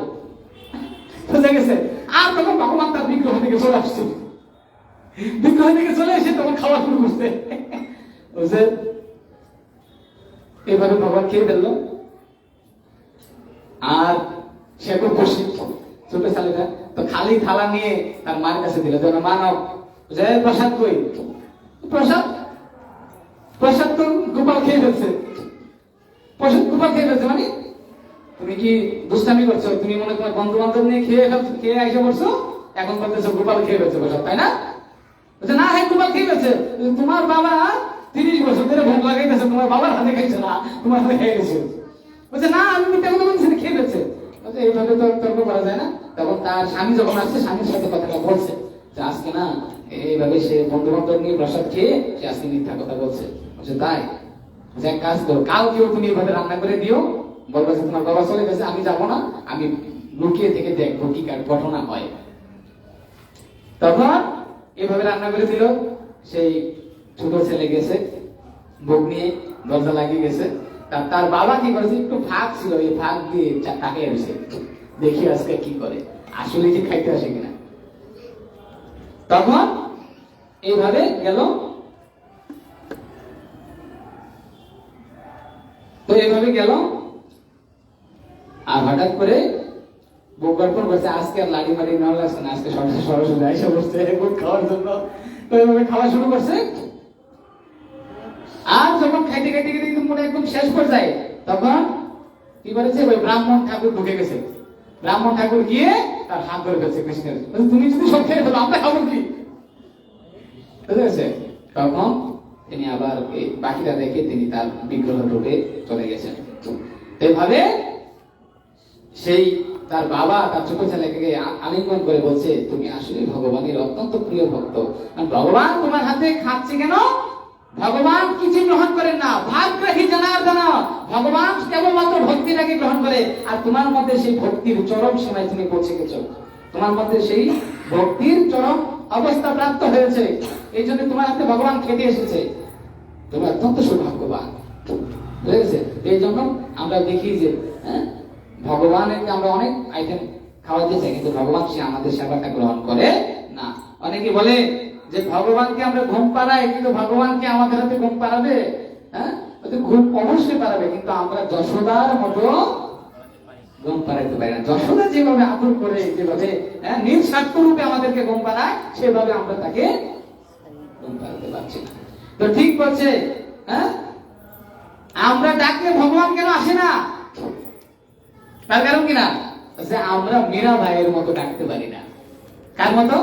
বুঝে গেছে। আর তখন ভগবান তার বিগ্রহ থেকে চলে আসছে, বিগ্রহ থেকে চলে এসে তখন খাওয়া শুরু করছে। বুঝে এইভাবে ভগবান খেয়ে ফেললো। আর সে খুব খুশি, ছোট ছেলেটা তো খালি থালা নিয়ে তার মার কাছে দিল, যেন মানব যে প্রসাদ কই, প্রসাদ তো গোপাল খেয়ে ফেলছে, প্রসাদ গোপাল খেয়ে ফেলছে। মানে তুমি কি দুষ্টামি করছো? তুমি মনে তোমার বন্ধু বান্ধব নিয়ে খেয়ে এসে বলছো, এখন বলতেছো গোপাল খেয়ে ফেলছে প্রসাদ, তাই না? বলছে না, হ্যাঁ গোপাল খেয়ে ফেলছে। তোমার বাবা 30 বছর ধরে ভোগ লাগাইতেছে, তোমার বাবার হাতে খাইছে না, তোমার হাতে খেয়ে গেছে। বলছে না, আমি মিথ্যা কথা বলছি, খেয়ে ফেলছে। এইভাবে তো তর্ক করা যায় না। তখন তার স্বামী যখন আসছে, স্বামীর সাথে কথাটা বলছে যে আজকে না এইভাবে সে বন্ধু বান্ধব নিয়ে প্রসাদ খেয়ে সে আজকে মিথ্যা কথা বলছে। বলছে তাই, যে এক কাজ করো, কালকেও তুমি এইভাবে রান্না করে দিও, বলবো যে তোমার বাবা চলে গেছে, আমি যাবো না, আমি লুকিয়ে থেকে দেখবো কি ঘটনা হয়। তখন এইভাবে রান্না করে দিল। সেই ছোট ছেলে গেছে ভোগ নিয়ে, দরজা লাগিয়ে গেছে। তার বাবা কি করেছে, একটু ফাঁক ছিল, এই ফাঁক দিয়ে তাকে এসে দেখি আজকে কি করে, আসলে কি খাইতে আসে কিনা। তখন এইভাবে গেল। তো এইভাবে গেল, আর হঠাৎ করে বুক গল্পন করছে, আজকে আর লাড়ি মারি নেওয়া লাগছে না, আজকে সরাসরি এসে বসছে বুক খাওয়ার জন্য। তো এইভাবে খাওয়া শুরু করছে। আর যখন খাইতে খাইতে খাইতে মনে একদম শেষ পর্যায়ে, তখন কি করেছে, ওই ব্রাহ্মণ ঠাকুর ঢুকে গেছে। ব্রাহ্মণ ঠাকুর গিয়ে তার হাত ধরে ফেলছে কৃষ্ণের, তুমি যদি সব খেয়ে ফেলো আমরা খাবো কি? বুঝে গেছে। তখন তিনি আবার বাকিটা দেখে তিনি তার বিগ্রহ রূপে চলে গেছেন। এভাবে সেই তার বাবা তার ছোট ছেলেকে আলিঙ্গন করে বলছে, তুমি আসলে ভগবানের অত্যন্ত প্রিয় ভক্ত। ভগবান তোমার হাতে খাচ্ছে কেন? ভগবান কিছু গ্রহণ করেন না, ভাগ্যহী জনার্দন। ভগবান কেবলমাত্র ভক্তিটাকে গ্রহণ করে, আর তোমার মধ্যে সেই ভক্তির চরম সীমায় তুমি পৌঁছে গেছো, তোমার মধ্যে সেই ভক্তির চরম অবস্থা প্রাপ্ত হয়েছে, এই জন্য তোমার হাতে ভগবান খেতে এসেছে, তুমি অত্যন্ত সৌভাগ্যবান। বুঝেছে? এই জন্য আমরা দেখি যে ভগবানকে আমরা অনেক আইটেম খাওয়াতে চাই, কিন্তু ভগবান সে আমাদের সেবাটা গ্রহণ করে না। অনেকে বলে যে ভগবানকে আমরা ঘুম পাড়াই, কিন্তু ভগবানকে আমাদের হাতে ঘুম পাড়াবে? ঘুম অবশ্যই পাড়াবে, কিন্তু আমরা যশোদার মতো ঘুম পাড়াইতে পারি না। যশোদা যেভাবে আদর করে, যেভাবে নিঃস্বার্থ রূপে আমাদেরকে ঘুম পাড়ায়, সেভাবে আমরা তাকে ঘুম পাড়াতে পারছি না। তো ঠিক বলছে, আমরা ডাকলে ভগবান কেন আসে না? তার কারণ কিনা, যে আমরা মীরা ভাইয়ের মতো ডাকতে পারি না। কার মতো?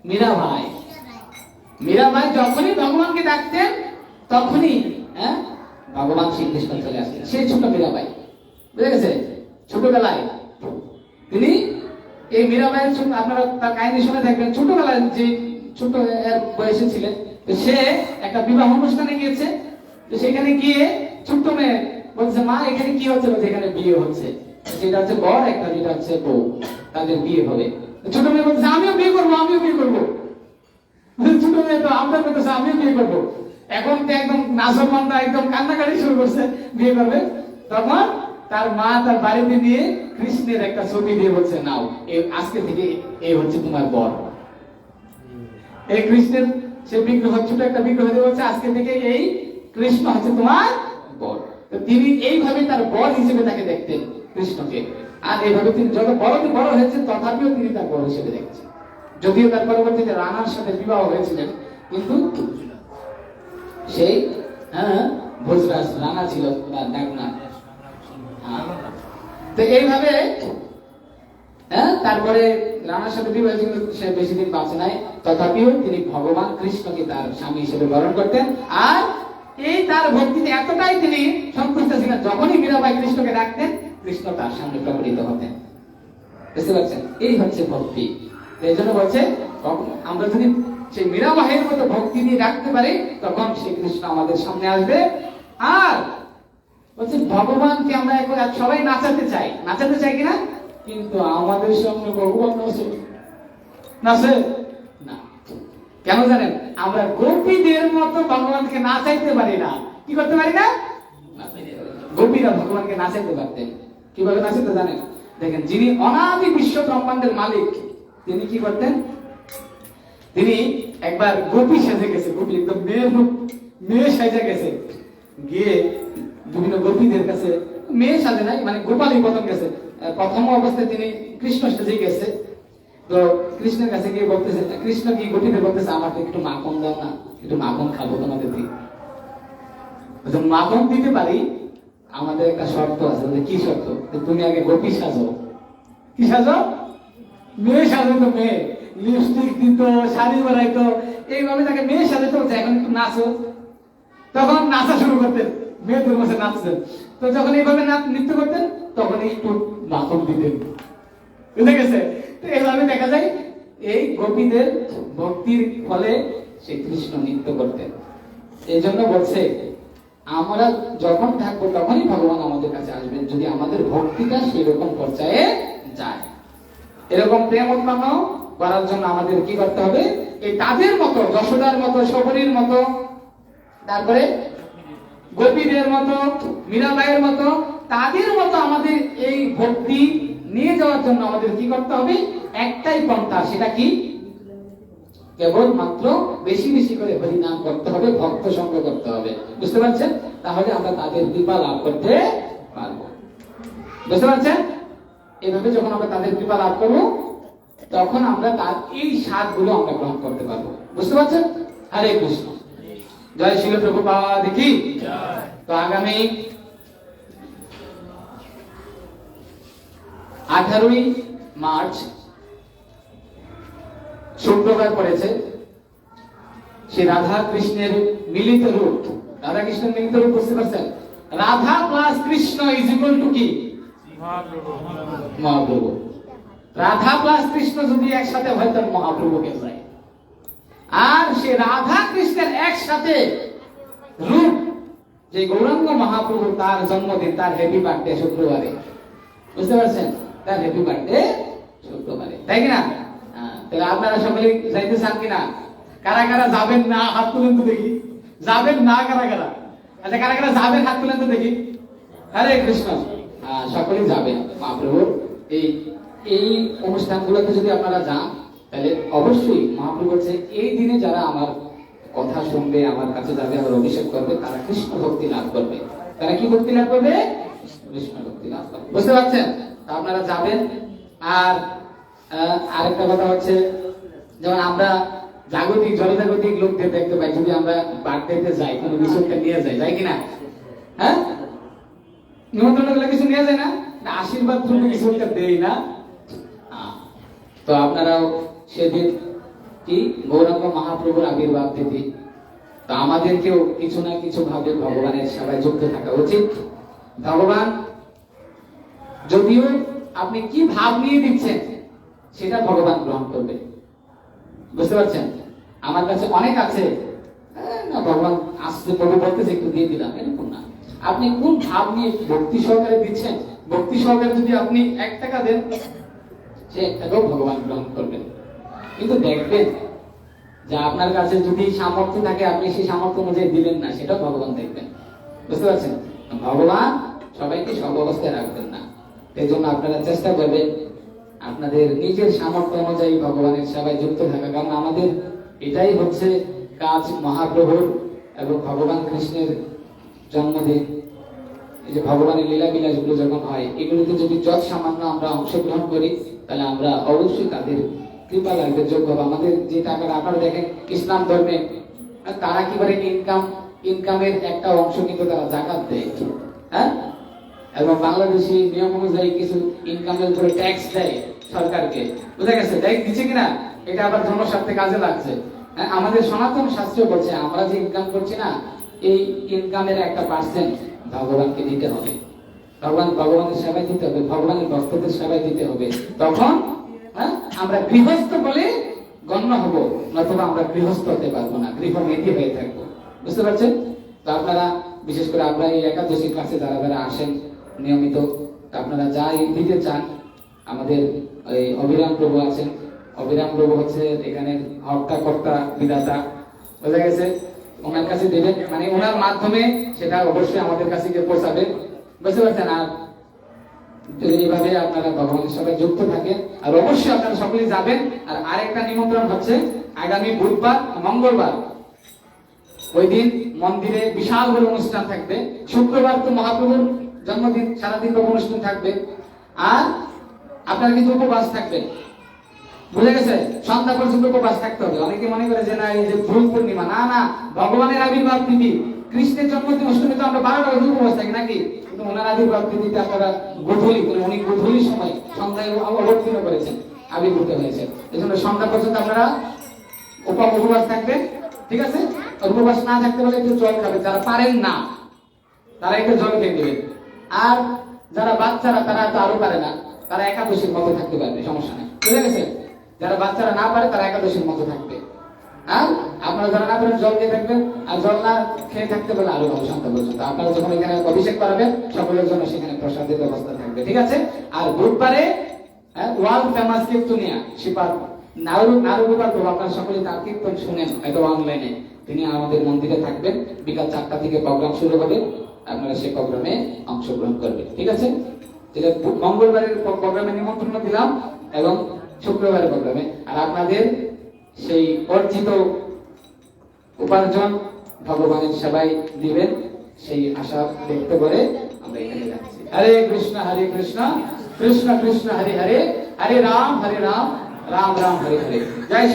মীরা ভাই। মীরা ভাই যখনই ভগবানকে ডাকতেন, তখনই ভগবান শ্রীকৃষ্ণ চলে আসতেন। সেই ছোট মীরা ভাই, বুঝে গেছে? ছোটবেলায় তিনি এই মীরা ভাইয়ের, আপনারা তার কাহিনী শুনে থাকবেন, ছোটবেলায় যে ছোট বয়সে ছিলেন, সে একটা বিবাহ অনুষ্ঠানে গিয়েছে। তো সেখানে গিয়ে ছোট্ট মেয়ে বলছে, মা এখানে কি হচ্ছে? এখানে বিয়ে হচ্ছে, যেটা হচ্ছে বর, একটা যেটা হচ্ছে বউ, তাদের বিয়ে হবে। ছোট মেয়ে বলছে, আমিও বিয়ে করবো, আমিও বিয়ে করবো। ছোট মেয়ে তো আমরা বলতেছে, আমিও বিয়ে করবো। এখন তো একদম নাচর মান্দা একদম কান্নাকাটি শুরু করছে, বিয়ে করবে। তখন তার মা তার বাড়িতে নিয়ে কৃষ্ণের একটা ছবি দিয়ে বলছে, নাও আজকে থেকে এই হচ্ছে তোমার বর। এই কৃষ্ণের সে বিগ্রহ, ছোট একটা বিগ্রহ দিয়ে বলছে, আজকে থেকে এই কৃষ্ণ হচ্ছে তোমার বর। তো তিনি এইভাবে তার বর হিসেবে তাকে দেখতেন কৃষ্ণকে। আর এইভাবে তিনি যত বড় বড় হয়েছেন তথাপিও তিনি তার বর হিসেবে দেখছেন। যদিও তার পরবর্তীতে রানার সাথে বিবাহ হয়েছিলেন, কিন্তু সেই ভোজরাজ রানা ছিল তার ডাকনাম। তো এইভাবে তারপরে রানার সাথে বিবাহ হয়েছিল, সে বেশি দিন বাঁচে নাই, তথাপিও তিনি ভগবান কৃষ্ণকে তার স্বামী হিসেবে গ্রহণ করতেন। আর এই তার ভক্তিতে এতটাই তিনি সন্তুষ্ট ছিলেন, যখনই মীরাবাই কৃষ্ণকে ডাকতেন কৃষ্ণ তার সামনে প্রকটিত হতেন। বুঝতে পারছেন? এই হচ্ছে ভক্তি। এই জন্য বলছে, আমরা যদি সেই মীরাবাইয়ের মতো ভক্তি দিয়ে ডাকতে পারি, তখন সেই কৃষ্ণ আমাদের সামনে আসবে। আর বলছে ভগবানকে আমরা এখন সবাই নাচাতে চাই কিনা, কিন্তু আমাদের সামনে ভগবান নাচে না। কেন জানেন? আমরা গোপীদের মতো ভগবানকে নাচাইতে পারি না। কি করতে পারি না? গোপীরা ভগবানকে নাচাইতে পারতেন। কিভাবে নাচাইতে জানেন? দেখেন, যিনি অনাদি বিশ্ব ব্রহ্মাণ্ডের মালিক, তিনি কি করতেন? তিনি একবার গোপী সেজে গেছে, গোপী একদম মেয়ে সেজে গেছে, গিয়ে বিভিন্ন গোপীদের কাছে, মেয়ে সাজে নাই, মানে গোপালই প্রথম গেছে, প্রথম অবস্থায় তিনি কৃষ্ণ সেজে গেছে। তো কৃষ্ণের কাছে গিয়ে বলতেছে, কৃষ্ণ কি গোপীদের বলতেছে, আমাকে একটু মাখন দাও না, একটু মাখন খাবো তোমাদের দিয়ে। মাখন দিতে পারি, আমাদের একটা শর্ত আছে। কি শর্ত? তুমি আগে গোপী সাজো। কি সাজো? মেয়ে সাজো। তো মেয়ে লিপস্টিক দিত, শাড়ি বানাইতো, এইভাবে তাকে মেয়ে সাজাতে হচ্ছে, এখন একটু নাচো। তখন নাচা শুরু করতেন, মেয়েদের মধ্যে নাচতেন। তো যখন এইভাবে নৃত্য করতেন, তখন একটু মাখন দিতেন। বুঝে গেছে? তো এইভাবে দেখা যায় এই গোপীদের ভক্তির ফলে সে কৃষ্ণ নৃত্য করতেন। এই জন্য বলছে, আমরা যখন থাকবো তখনই ভগবান আমাদের কাছে আসবেন, যদি আমাদের ভক্তিটা সেরকম পর্যায়ে যায়। এরকম প্রেম উৎপন্ন করার জন্য আমাদের কি করতে হবে? এই তাদের মতো, যশোদার মতো, শবরীর মতো, তারপরে গোপীদের মতো, মীরাবাইয়ের মতো, তাদের মতো আমাদের এই ভক্তি নিয়ে যাওয়ার জন্য আমাদের কি করতে হবে? একটাই পন্থা। সেটা কি? কেবল মাত্র বেশি বেশি করে হরি নাম করতে হবে, ভক্ত সঙ্গ করতে হবে। বুঝতে পারছেন? তাহলে আমরা তাদের কৃপা লাভ করতে পারবো। বুঝতে পারছেন? এইভাবে যখন আমরা তাদের কৃপা লাভ করবো, তখন আমরা তার এই স্বাদগুলো আমরা গ্রহণ করতে পারবো। বুঝতে পারছেন? হরে কৃষ্ণ। জয় শিল প্রভুপাদ কি। তো আগামী 18ই মার্চ শুক্রবার পড়েছে, সে রাধা কৃষ্ণের মিলিত রূপ। রাধা কৃষ্ণের মিলিত রূপ বুঝতে পারছেন? Radha plus Krishna is equal to কি? মহাপ্রভু। রাধা প্লাস কৃষ্ণ যদি একসাথে হয়, তার মহাপ্রভু কে যায়। আর সে রাধা কৃষ্ণের একসাথে রূপ, যে গৌরাঙ্গ মহাপ্রভু, তার জন্মদিন, তার হ্যাপি বার্থডে শুক্রবারে। বুঝতে পারছেন? তার হ্যাপি বার্থডে শুক্রবারে, তাই কিনা? তাহলে আপনারা সকলে যাইতে চান কিনা? কারা কারা যাবেন না হাত তুলেন তো দেখি। যাবেন না কারা কারা? আচ্ছা, কারা কারা যাবেন হাত তুলেন তো দেখি। হরে কৃষ্ণ। সকলেই যাবেন মহাপ্রভুর এই অনুষ্ঠানগুলোতে যদি আপনারা যান, তাহলে অবশ্যই মহাপ্রভু বলছে, এই দিনে যারা আমার কথা শুনবে, আমার কাছে যাবে, আমার অভিষেক করবে, তারা কৃষ্ণ ভক্তি লাভ করবে। তারা কি ভক্তি লাভ করবে? কৃষ্ণ ভক্তি লাভ করবে। বুঝতে পারছেন? আপনারা যাবেন। আর আরেকটা কথা হচ্ছে, যেমন আমরা জাগতিক জনজাগতিক লোকদের দেখতে পাই, যদি আমরা বার্থডেতে যাই, কোনো কিছু নিয়ে যাই, যাই কিনা? হ্যাঁ, নিমন্ত্রণ করলে কিছু নিয়ে যায় না? আশীর্বাদ জন্য কিছু দেই না? তো আপনারাও সেদিন কি গৌরাঙ্গ মহাপ্রভুর আবির্ভাব তিথি, তো আমাদেরকেও কিছু না কিছু ভাবে ভগবানের সেবায় যুক্ত থাকা উচিত। ভগবান যদিও আপনি কি ভাব নিয়ে দিচ্ছেন, সেটা ভগবান গ্রহণ করবে। বুঝতে পারছেন? আমার কাছে অনেক আছে, না ভগবান আসছে, প্রভু বলতেছে একটু দিয়ে দিলাম, এরকম না। আপনি কোন ভাব নিয়ে ভক্তি সহকারে দিচ্ছেন, ভক্তি সহকারে যদি আপনি 1 টাকা দেন, সে 1 টাকাও ভগবান গ্রহণ করবেন। কিন্তু দেখবেন যে আপনার কাছে যদি সামর্থ্য থাকে, আপনি সেই সামর্থ্য অনুযায়ী দিলেন না, সেটাও ভগবান দেখবেন। বুঝতে পারছেন? ভগবান সবাইকে সব অবস্থায় রাখবেন না। এই জন্য আপনারা চেষ্টা করবেন আপনাদের নিজের সামর্থ্য অনুযায়ী ভগবানের সেবায় যুক্ত থাকা, কারণ আমাদের এটাই হচ্ছে কাজ মহাপ্রভুর এবং ভগবান কৃষ্ণের জন্মদিন। এই যে ভগবানের লীলা বিলাস গুলো যখন হয়, এগুলোতে যদি যত সামান্য আমরা অংশগ্রহণ করি, তাহলে আমরা অবশ্যই তাদের কৃপা লাগবে, যোগ্য হবে। আমাদের যে টাকাটা আপনারা দেখেন ইসলাম ধর্মে তারা কি করে ইনকামের একটা অংশ কিন্তু তারা জাকাত দেয়, হ্যাঁ, এবং বাংলাদেশি নিয়ম অনুযায়ী কিছু ইনকামের উপরে ট্যাক্স দেয় সরকারকে, বুঝা গেছে, দেয় দিচ্ছে কিনা, এটা আবার জনস্বার্থে কাজে লাগছে। হ্যাঁ, আমাদের সনাতন শাস্ত্র বলছে আমরা যে ইনকাম করছি না, এই ইনকামের একটা পার্সেন্ট ভগবানকে দিতে হবে, ভগবানের সেবায় দিতে হবে, ভগবানের ভক্তদের সেবায় দিতে হবে। তখন আমরা গৃহস্থ বলে গণ্য হব, নতুবা আমরা গৃহস্থ হতে পারবো না, গৃহমেধি হয়ে থাকবো। বুঝতে পারছেন? তো আপনারা বিশেষ করে আমরা এই একাদশী ক্লাসে যারা যারা আসেন নিয়মিত, আপনারা যা দিতে চান, আমাদের এই অভিরাম প্রভু আছেন, অভিরাম প্রভু হচ্ছে এখানে হর্তা কর্তা বিধাতা, বোঝা গেছে, ওনার কাছে দেবেন, মানে ওনার মাধ্যমে সেটা অবশ্যই আমাদের কাছে গিয়ে পৌঁছাবে। বুঝতে পারছেন? আর এইভাবে আপনারা ভগবানের সবাই যুক্ত থাকেন, আর অবশ্যই আপনারা সকলেই যাবেন। আর আরেকটা নিমন্ত্রণ হচ্ছে আগামী বুধবার মঙ্গলবার ওই দিন মন্দিরে বিশাল বড় অনুষ্ঠান থাকবে। শুক্রবার তো মহাপ্রভুর জন্মদিন, সারাদিন অনুষ্ঠান থাকবে। আর আপনারা কিন্তু উপবাস থাকবেন, বুঝে গেছে, সন্ধ্যা পর্যন্ত উপবাস থাকতে হবে। অনেকে মনে করে যে না এই যে ভুল পূর্ণিমা, না না, ভগবানের আবির্ভাব তিথি, কৃষ্ণের জন্মদিন অষ্টমী তো আমরা 12টা বাজে উপবাস থাকি নাকি, কিন্তু ওনার আবির্ভাব তিথিতে আপনারা গধূলি, উনি গধূলির সময় সন্ধ্যায় অবতীর্ণ করেছেন, আবির্ভূত হয়েছে। এই জন্য সন্ধ্যা পর্যন্ত আপনারা উপবাস থাকবেন, ঠিক আছে? উপবাস না থাকতে পারলে একটু জল খাবেন, যারা পারেন না তারা একটু জল খেয়ে দেবেন। আর যারা বাচ্চারা তারা তো আরো পারে না, তারা একাদশীর মতো থাকতে পারবে, সমস্যা নেই, বুঝে গেছে? যারা বাচ্চারা না পারে তারা একাদশীর মতো থাকবে। আর আপনারা যারা না পারেন জল খেয়ে থাকবেন, আর জল না খেয়ে থাকতে পারলে আরো ভালো, সন্ধ্যা পর্যন্ত। আপনারা যখন এখানে অভিষেক করাবেন সকলের জন্য সেখানে প্রসাদের ব্যবস্থা থাকবে, ঠিক আছে? আর বুধবারে ওয়ার্ল্ড ফেমাস কীর্তনিয়া শিপার নারুগোপাল প্রভু, আপনারা সকলে তার কীর্তন শুনেন হয়তো অনলাইনে, তিনি আমাদের মন্দিরে থাকবেন। বিকাল 4টা থেকে প্রোগ্রাম শুরু হবে, আপনারা সেই প্রোগ্রামে অংশগ্রহণ করবেন, ঠিক আছে? মঙ্গলবারের প্রোগ্রামে নিমন্ত্রণ দিলাম এবং শুক্রবারের প্রোগ্রামে। আর আপনাদের সেই অর্জিত উপার্জন ভগবানের সেবায় দিবেন, সেই আশা ব্যক্ত করে আমরা এখানে যাচ্ছি। হরে কৃষ্ণ কৃষ্ণ কৃষ্ণ হরে হরে, হরে রাম রাম রাম হরে হরে। জয়